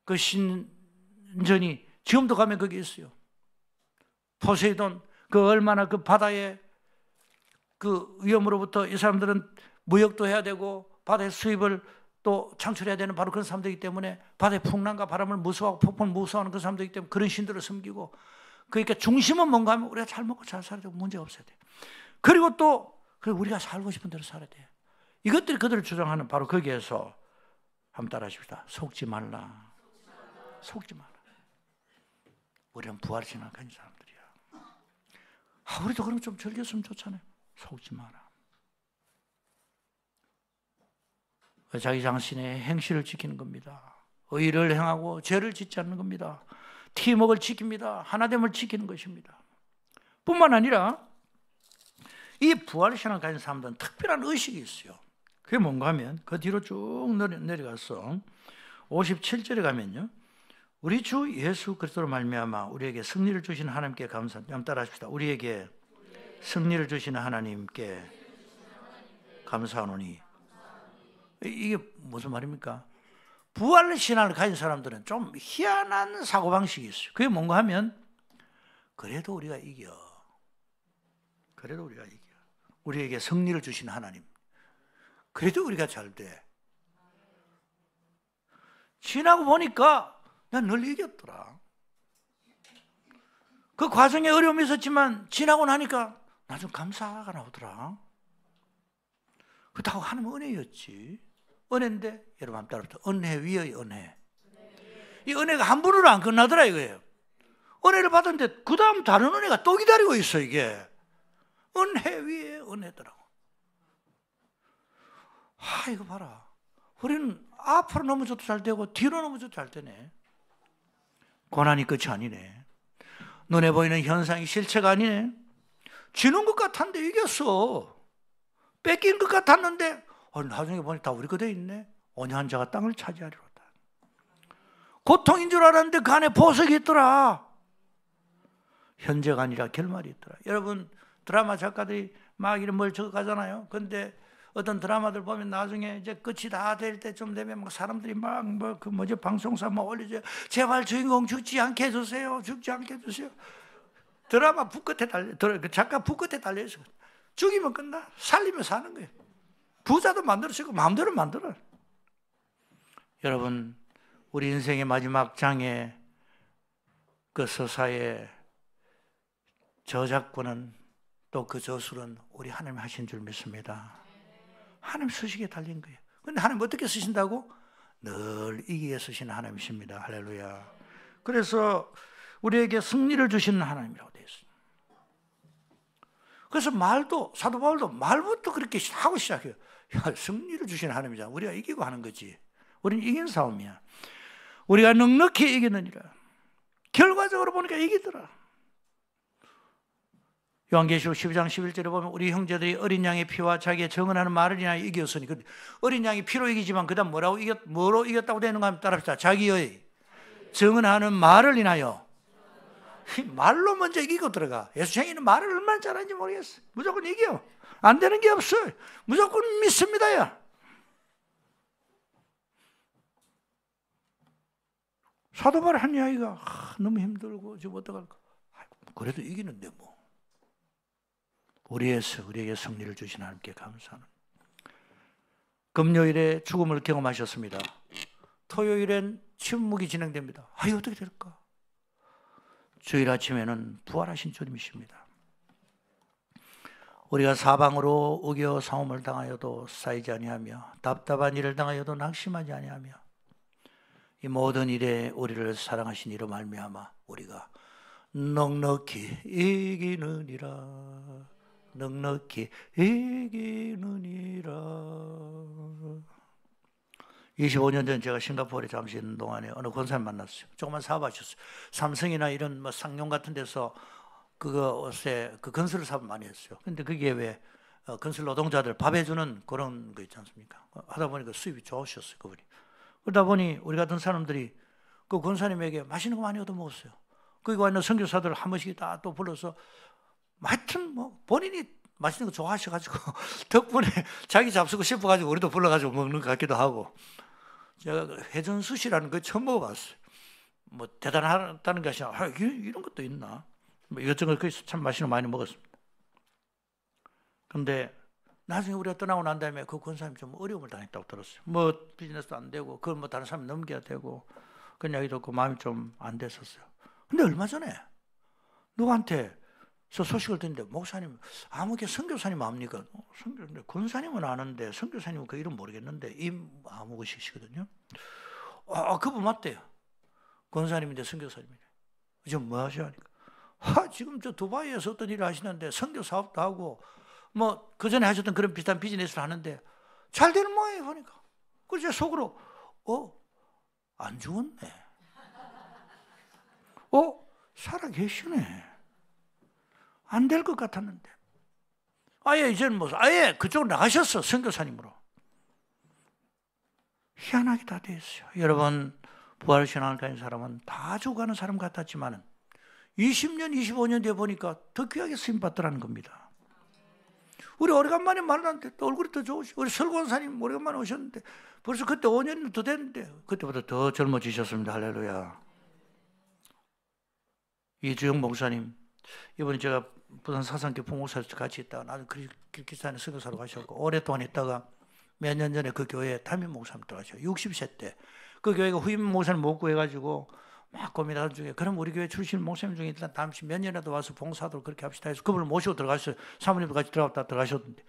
Speaker 4: 그 신전이 지금도 가면 거기 있어요. 포세이돈, 그 얼마나 그 바다의 그 위험으로부터 이 사람들은 무역도 해야 되고 바다의 수입을 또 창출해야 되는 바로 그런 사람들이기 때문에 바다의 풍랑과 바람을 무서워하고 폭풍을 무서워하는 그런 사람들이기 때문에 그런 신들을 섬기고, 그러니까 중심은 뭔가 하면 우리가 잘 먹고 잘 살아야 되고 문제가 없어야 돼. 그리고 또 우리가 살고 싶은 대로 살아야 돼. 이것들이 그들을 주장하는 바로 거기에서 한번 따라 하십시다. 속지 말라. 속지 말라. 우리는 부활을 생각하는 사람들이야. 우리도 그럼 좀 즐겼으면 좋잖아요. 속지 마라. 자기 자신의 행실을 지키는 겁니다. 의를 행하고 죄를 짓지 않는 겁니다. 팀워크를 지킵니다. 하나됨을 지키는 것입니다. 뿐만 아니라 이 부활의 신앙을 가진 사람들은 특별한 의식이 있어요. 그게 뭔가 하면 그 뒤로 쭉 내려가서 57절에 가면요, 우리 주 예수 그리스도로 말미암아 우리에게 승리를 주신 하나님께 감사합니다. 한번 따라하십시다. 우리에게 승리를 주시는 하나님께 감사하노니. 이게 무슨 말입니까? 부활의 신앙을 가진 사람들은 좀 희한한 사고방식이 있어요. 그게 뭔가 하면 그래도 우리가 이겨. 그래도 우리가 이겨. 우리에게 승리를 주신 하나님. 그래도 우리가 잘 돼. 지나고 보니까 난 늘 이겼더라. 그 과정에 어려움이 있었지만 지나고 나니까 나 좀 감사가 나오더라. 그렇다고 하나님 은혜였지. 은혜인데 여러분 한번 따라붙어. 은혜 위의 은혜. 이 은혜가 한 번으로 안 끝나더라 이거예요. 은혜를 받았는데 그 다음 다른 은혜가 또 기다리고 있어. 이게 은혜 위의 은혜더라고. 이거 봐라. 우리는 앞으로 넘어져도 잘 되고 뒤로 넘어져도 잘 되네. 고난이 끝이 아니네. 눈에 보이는 현상이 실체가 아니네. 지는 것 같았는데 이겼어. 뺏긴 것 같았는데 나중에 보니 다 우리 거돼 있네. 온유한 자가 땅을 차지하리로다. 고통인 줄 알았는데 그 안에 보석이 있더라. 현재가 아니라 결말이 있더라. 여러분, 드라마 작가들이 막 이런 뭘 적어가잖아요. 근데 어떤 드라마들 보면 나중에 이제 끝이 다 될 때쯤 되면 막 사람들이 막 방송사 막 올리죠. 제발 주인공 죽지 않게 해주세요. 죽지 않게 해주세요. 드라마 북끝에 그 작가 북끝에 달려있어. 죽이면 끝나. 살리면 사는 거예요. 부자도 만들어지고 마음대로 만들어. 여러분, 우리 인생의 마지막 장에 그 서사의 저작권은 또 그 저술은 우리 하나님 하신 줄 믿습니다. 하나님 쓰시기에 달린 거예요. 그런데 하나님 어떻게 쓰신다고? 늘 이기게 쓰시는 하나님이십니다. 할렐루야. 그래서 우리에게 승리를 주시는 하나님이라고 되어 있어요. 그래서 사도 바울도 말부터 그렇게 하고 시작해요. 승리를 주시는 하나님이잖아. 우리가 이기고 하는 거지. 우리는 이긴 싸움이야. 우리가 넉넉히 이기느니라. 결과적으로 보니까 이기더라. 요한계시록 12장 11절에 보면 우리 형제들이 어린 양의 피와 자기의 정언하는 말을 인하여 이겼으니, 어린 양이 피로 이기지만 그 다음 뭐로 이겼다고 되는 가 하면 따라합시다. 자기의 정언하는 말을 인하여. 말로 먼저 이기고 들어가. 예수쟁이는 말을 얼마나 잘하는지 모르겠어. 무조건 이겨. 안 되는 게 없어요. 무조건 믿습니다요. 사도바울 한 이야기가 너무 힘들고 지금 어떡할까. 그래도 이기는데 뭐. 우리에게 승리를 주신 하나님께 감사합니다. 금요일에 죽음을 경험하셨습니다. 토요일엔 침묵이 진행됩니다. 어떻게 될까? 주일 아침에는 부활하신 주님이십니다. 우리가 사방으로 우겨 싸움을 당하여도 쌓이지 아니하며 답답한 일을 당하여도 낙심하지 아니하며 이 모든 일에 우리를 사랑하신 이로 말미암아 우리가 넉넉히 이기느니라. 넉넉히 이기느니라. 25년 전 제가 싱가포르에 잠시 있는 동안에 어느 권사님 만났어요. 조그만 사업하셨어요. 삼성이나 이런 뭐 상용 같은 데서 그것에 그 건설 사업 많이 했어요. 근데 그게 왜 건설 노동자들 밥 해주는 그런 거 있지 않습니까? 하다 보니까 수입이 좋으셨어요, 그분이. 그러다 보니 우리 같은 사람들이 그 권사님에게 맛있는 거 많이 얻어먹었어요. 거기 와 있는 선교사들 한 번씩 다 또 불러서 하여튼 뭐 본인이 맛있는 거 좋아하셔가지고 덕분에 자기 잡수고 싶어가지고 우리도 불러가지고 먹는 것 같기도 하고. 제가 회전 수시라는 거 처음 먹어봤어요. 뭐 대단하다는 것이 아니라 이런 것도 있나? 뭐 이것저것 거기서 참 맛있는 거 많이 먹었습니다. 근데 나중에 우리가 떠나고 난 다음에 그 권사님 좀 어려움을 당했다고 들었어요. 뭐 비즈니스도 안 되고 그걸 뭐 다른 사람 넘겨야 되고 그런 이야기 듣고 마음이 좀 안 됐었어요. 근데 얼마 전에 누구한테 소식을 듣는데 목사님 아무게 선교사님 압니까? 선교사님 권사님은 아는데 선교사님은 그 이름 모르겠는데 아무것이시거든요. 그분 맞대요. 권사님인데 선교사님이래. 지금 뭐 하시니까? 지금 저 두바이에서 어떤 일을 하시는데 선교 사업도 하고 뭐 그 전에 하셨던 그런 비슷한 비즈니스를 하는데 잘 되는 모양이에요 보니까. 그래서 속으로 안 죽었네. 살아 계시네. 안 될 것 같았는데 아예 이제는 뭐 아예 그쪽으로 나가셨어. 선교사님으로. 희한하게 다 돼 있어요. 여러분 부활신앙을 가진 사람은 다 죽어가는 사람 같았지만 20년 25년 뒤에 보니까 더 귀하게 쓰임받더라는 겁니다. 우리 오래간만에 만났는데 또 얼굴이 더 좋으시고 우리 설권사님 오래간만에 오셨는데 벌써 그때 5년이 더 됐는데 그때보다 더 젊어지셨습니다. 할렐루야. 이주영 목사님 이번에 제가 부산 사상교 부목사에서 같이 있다가 나중에 기사님 선교사로 가셨고 오랫동안 있다가 몇 년 전에 그 교회에 담임 목사님 들어가셔. 60세 때 그 교회가 후임 목사님 못 구해가지고 막 고민하던 중에 그럼 우리 교회 출신 목사님 중에 일단 다음시 몇 년이라도 와서 봉사하도록 그렇게 합시다 해서 그분을 모시고 들어갔어요. 사모님도 같이 들어가셨는데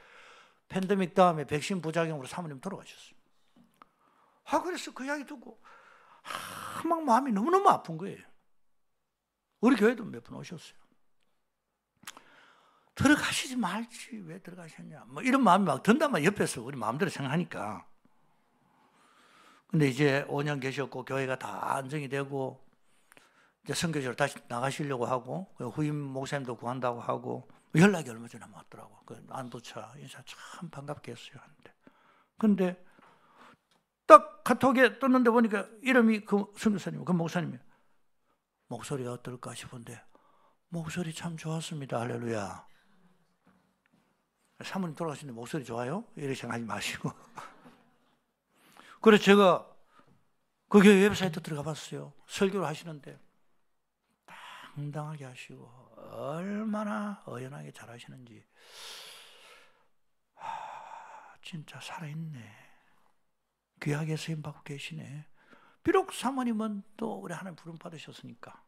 Speaker 4: 팬데믹 다음에 백신 부작용으로 사모님 돌아가셨어요. 그래서 그 이야기 듣고 막 마음이 너무너무 아픈 거예요. 우리 교회도 몇 분 오셨어요. 들어가시지 말지 왜 들어가셨냐 뭐 이런 마음이 막 든단 말이야. 옆에서 우리 마음대로 생각하니까. 근데 이제 5년 계셨고 교회가 다 안정이 되고 이제 선교지로 다시 나가시려고 하고 후임 목사님도 구한다고 하고 연락이 얼마 전에 왔더라고. 그 안도차 인사 참 반갑게 했어요. 근데 딱 카톡에 떴는데 보니까 이름이 그 선교사님, 그 목사님이에요. 목소리가 어떨까 싶은데 목소리 참 좋았습니다. 할렐루야. 사모님 돌아가시는데 목소리 좋아요? 이렇게 생각하지 마시고. 그래서 제가 그 교회 웹사이트 들어가 봤어요. 설교를 하시는데 당당하게 하시고 얼마나 어연하게 잘하시는지. 진짜 살아있네. 귀하게 쓰임받고 계시네. 비록 사모님은 또 우리 하나님 부름 받으셨으니까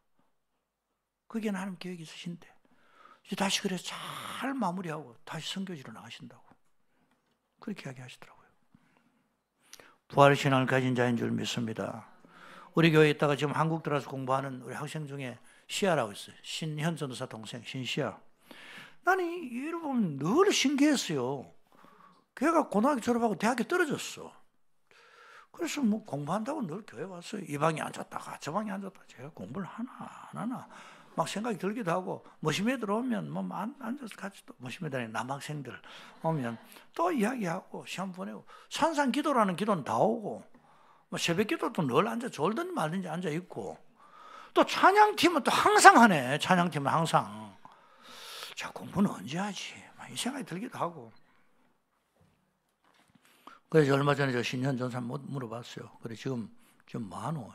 Speaker 4: 그게 하나님 계획이 있으신데 이제 다시 그래서 잘 마무리하고 다시 선교지로 나가신다고 그렇게 이야기하시더라고요. 부활신앙을 가진 자인 줄 믿습니다. 우리 교회에 있다가 지금 한국 들어와서 공부하는 우리 학생 중에 시아라고 있어요. 신현 전도사 동생 신시아. 나는 이를 보면 늘 신기했어요. 걔가 고등학교 졸업하고 대학에 떨어졌어. 그래서 뭐 공부한다고 늘 교회 왔어요. 이 방에 앉았다가 저 방에 앉았다가 제가 공부를 하나 안 하나 막 생각이 들기도 하고, 모심에 들어오면 뭐 앉아서 같이 또 모심에 들어오는 남학생들 오면 또 이야기하고 시간 보내고, 산상 기도라는 기도는 다 오고, 뭐 새벽 기도도 늘 앉아 졸든지 말든지 앉아 있고, 또 찬양팀은 또 항상 하네. 찬양팀은 항상. 자, 공부는 언제 하지? 막 이 생각이 들기도 하고. 그래서 얼마 전에 저 신현 전사 물어봤어요. 그래 지금 뭐하노?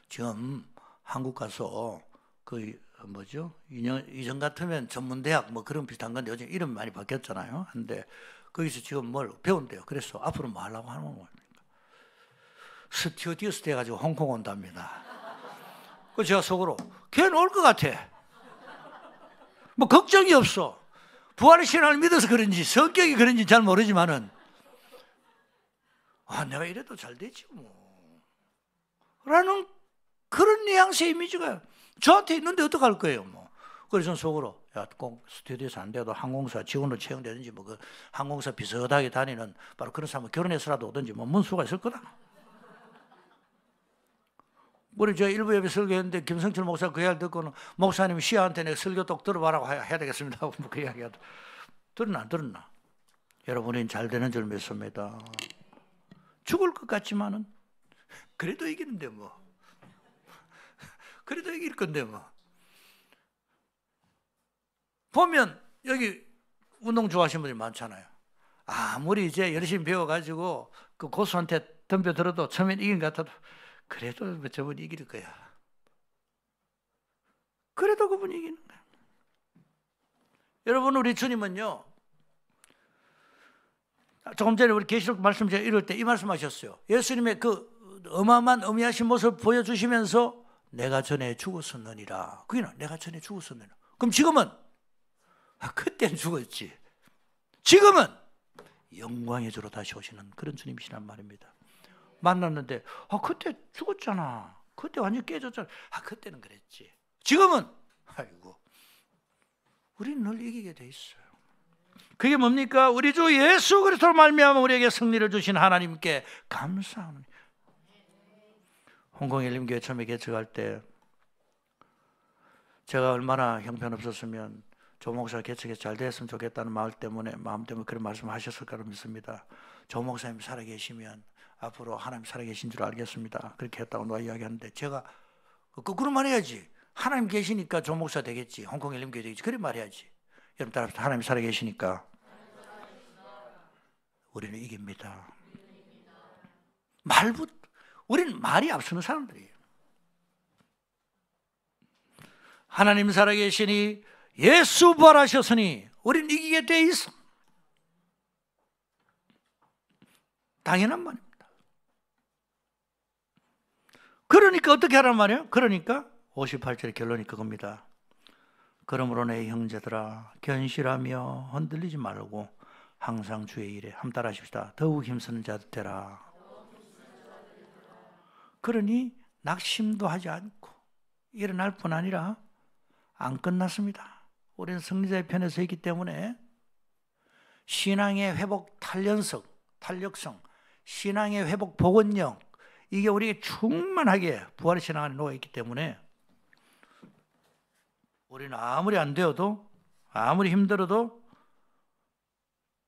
Speaker 4: 지금 한국 가서 그 뭐죠? 이전 같으면 전문대학 뭐 그런 비슷한 건데 요즘 이름 많이 바뀌었잖아요. 근데 거기서 지금 뭘 배운대요. 그래서 앞으로 뭐 하려고 하는 겁니까? 스튜어디스 돼가지고 홍콩 온답니다. 그 제가 속으로 걔는 올 것 같아. 뭐 걱정이 없어. 부활의 신앙을 믿어서 그런지 성격이 그런지 잘 모르지만은, 내가 이래도 잘 되지 뭐 라는 그런 뉘앙스의 이미지가 저한테 있는데 어떡할 거예요 뭐. 그래서 속으로 꼭 스튜디오에서 안 돼도 항공사 직원으로 채용되든지 뭐 그 항공사 비슷하게 다니는 바로 그런 사람은 결혼해서라도 오든지 뭐 문수가 있을 거다. 우리 저 일부 예배 설교했는데 김성철 목사 그 이야기 듣고는 목사님 시아한테 내가 설교 똑 들어봐라고 해야 되겠습니다 하고 뭐 그 이야기 하더. 들었나 안 들었나? 여러분은 잘 되는 줄 믿습니다. 죽을 것 같지만은 그래도 이기는데 뭐. 그래도 이길 건데 뭐. 보면 여기 운동 좋아하시는 분들이 많잖아요. 아무리 이제 열심히 배워가지고 그 고수한테 덤벼들어도 처음엔 이긴 것 같아도 그래도 저분이 이길 거야. 그래도 그분이 이기는 거야. 여러분, 우리 주님은요, 조금 전에 우리 계시록 말씀 제가 읽을 때 이 말씀하셨어요. 예수님의 그 어마어마한 어미하신 모습을 보여주시면서 내가 전에 죽었었느니라. 그게 내가 전에 죽었었느니라. 그럼 지금은 그때는 죽었지. 지금은 영광의 주로 다시 오시는 그런 주님이시란 말입니다. 만났는데 그때 죽었잖아. 그때 완전 깨졌잖아. 그때는 그랬지. 지금은 아이고 우리는 늘 이기게 돼 있어요. 그게 뭡니까? 우리 주 예수 그리스도로 말미암아 우리에게 승리를 주신 하나님께 감사합니다. 홍콩 일림교회 처음에 개척할 때 제가 얼마나 형편없었으면 조 목사 개척이 잘 됐으면 좋겠다는 마음 때문에 그런 말씀을 하셨을까 믿습니다. 조 목사님 살아계시면 앞으로 하나님 살아계신 줄 알겠습니다. 그렇게 했다고 누가 이야기하는데 제가 거꾸로 말해야지. 하나님 계시니까 조 목사 되겠지. 홍콩 일림교회 되겠지. 그래 말해야지. 여러분 따라서 하나님 살아계시니까 우리는 이깁니다. 우리는 말이 앞서는 사람들이에요. 하나님 살아계시니 예수 부활하셨으니 우리는 이기게 돼 있어. 당연한 말입니다. 그러니까 어떻게 하란 말이에요? 그러니까 58절의 결론이 그겁니다. 그러므로 내 형제들아 견실하며 흔들리지 말고 항상 주의 일에 함 따라하십시다. 더욱 힘쓰는 자들 되라. 그러니 낙심도 하지 않고 일어날 뿐 아니라 안 끝났습니다. 우리는 승리자의 편에 서 있기 때문에 신앙의 회복 탄력성, 신앙의 회복 복원력, 이게 우리에게 충만하게 부활의 신앙 안에 녹아있기 때문에 우리는 아무리 안 되어도 아무리 힘들어도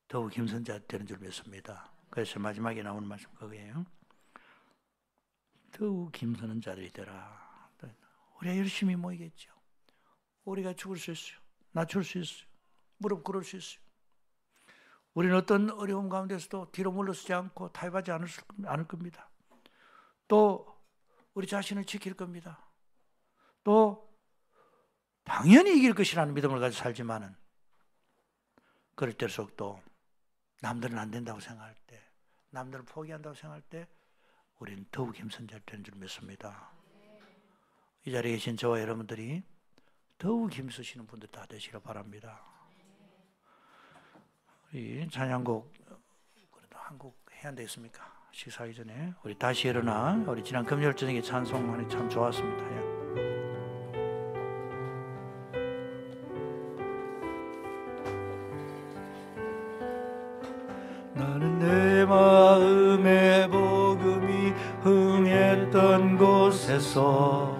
Speaker 4: 더욱 힘쓴 자 되는 줄 믿습니다. 그래서 마지막에 나오는 말씀 그거예요. 더욱 힘쓰는 자들이 되라. 우리가 열심히 모이겠죠. 우리가 죽을 수 있어요. 낮출 수 있어요. 무릎 꿇을 수 있어요. 우리는 어떤 어려움 가운데서도 뒤로 물러서지 않고 타협하지 않을 겁니다. 또 우리 자신을 지킬 겁니다. 또 당연히 이길 것이라는 믿음을 가지고 살지만은 그럴 때일수록 또 남들은 안 된다고 생각할 때, 남들은 포기한다고 생각할 때 우리는 더욱 힘쓴 자가 되는 줄 믿습니다. 이 자리에 계신 저와 여러분들이 더욱 힘쓰시는 분들 다 되시길 바랍니다. 우리 찬양곡 그래도 한 곡 해야 되겠습니까? 식사하기 전에 우리 다시 일어나 우리 지난 금요일 저녁에 찬송하니 참 좋았습니다. 나는 내 마음의 복음이 끝에서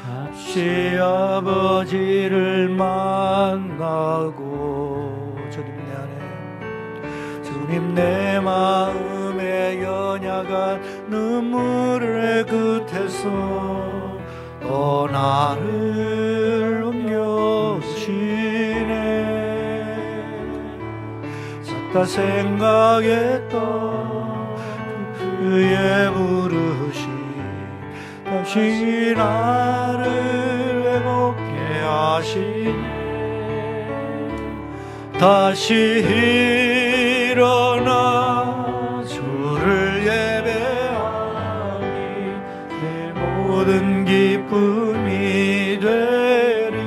Speaker 4: 다시 아버지를 만나고 주님 내 안에 주님 내 마음에 연약한 눈물의 끝에서 또 나를 옮겨주시네. 찾다 생각했던 그의 부르심 다시 나를 회복해 하시네. 다시 일어나 주를 예배하니 내 모든 기쁨이 되리.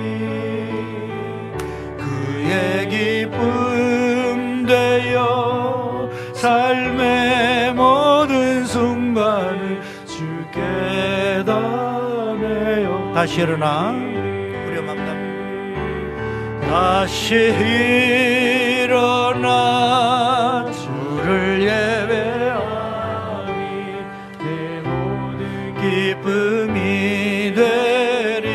Speaker 4: 그의 기쁨 되어 삶의 모든 순간을 주께 다내요. 다시 일어나 우리 맘답니다. 다시 일어나 주를 예배하니 내 모든 기쁨이 되리.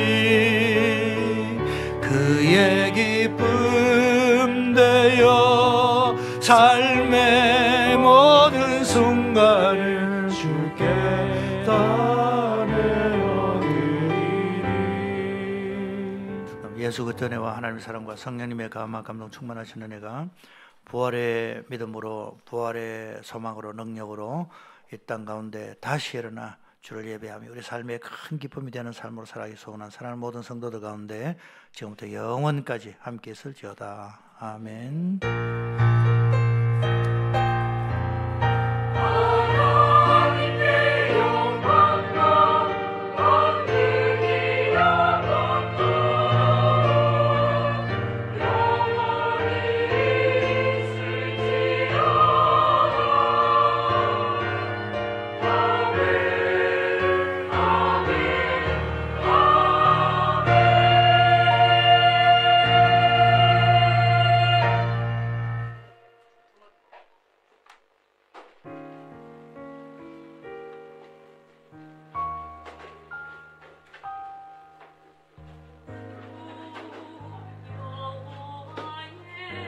Speaker 4: 그의 기쁨 되어 삶의 모든 순간을 주께 다내어 드리리. 예수 그리스도 은혜와 하나님의 사랑과 성령님의 감화 감동 충만하신 은혜가 부활의 믿음으로 부활의 소망으로 능력으로 이 땅 가운데 다시 일어나 주를 예배하며 우리 삶의 큰 기쁨이 되는 삶으로 살아가기 소원한 사랑하는 모든 성도들 가운데 지금부터 영원까지 함께 있을지어다. 아멘.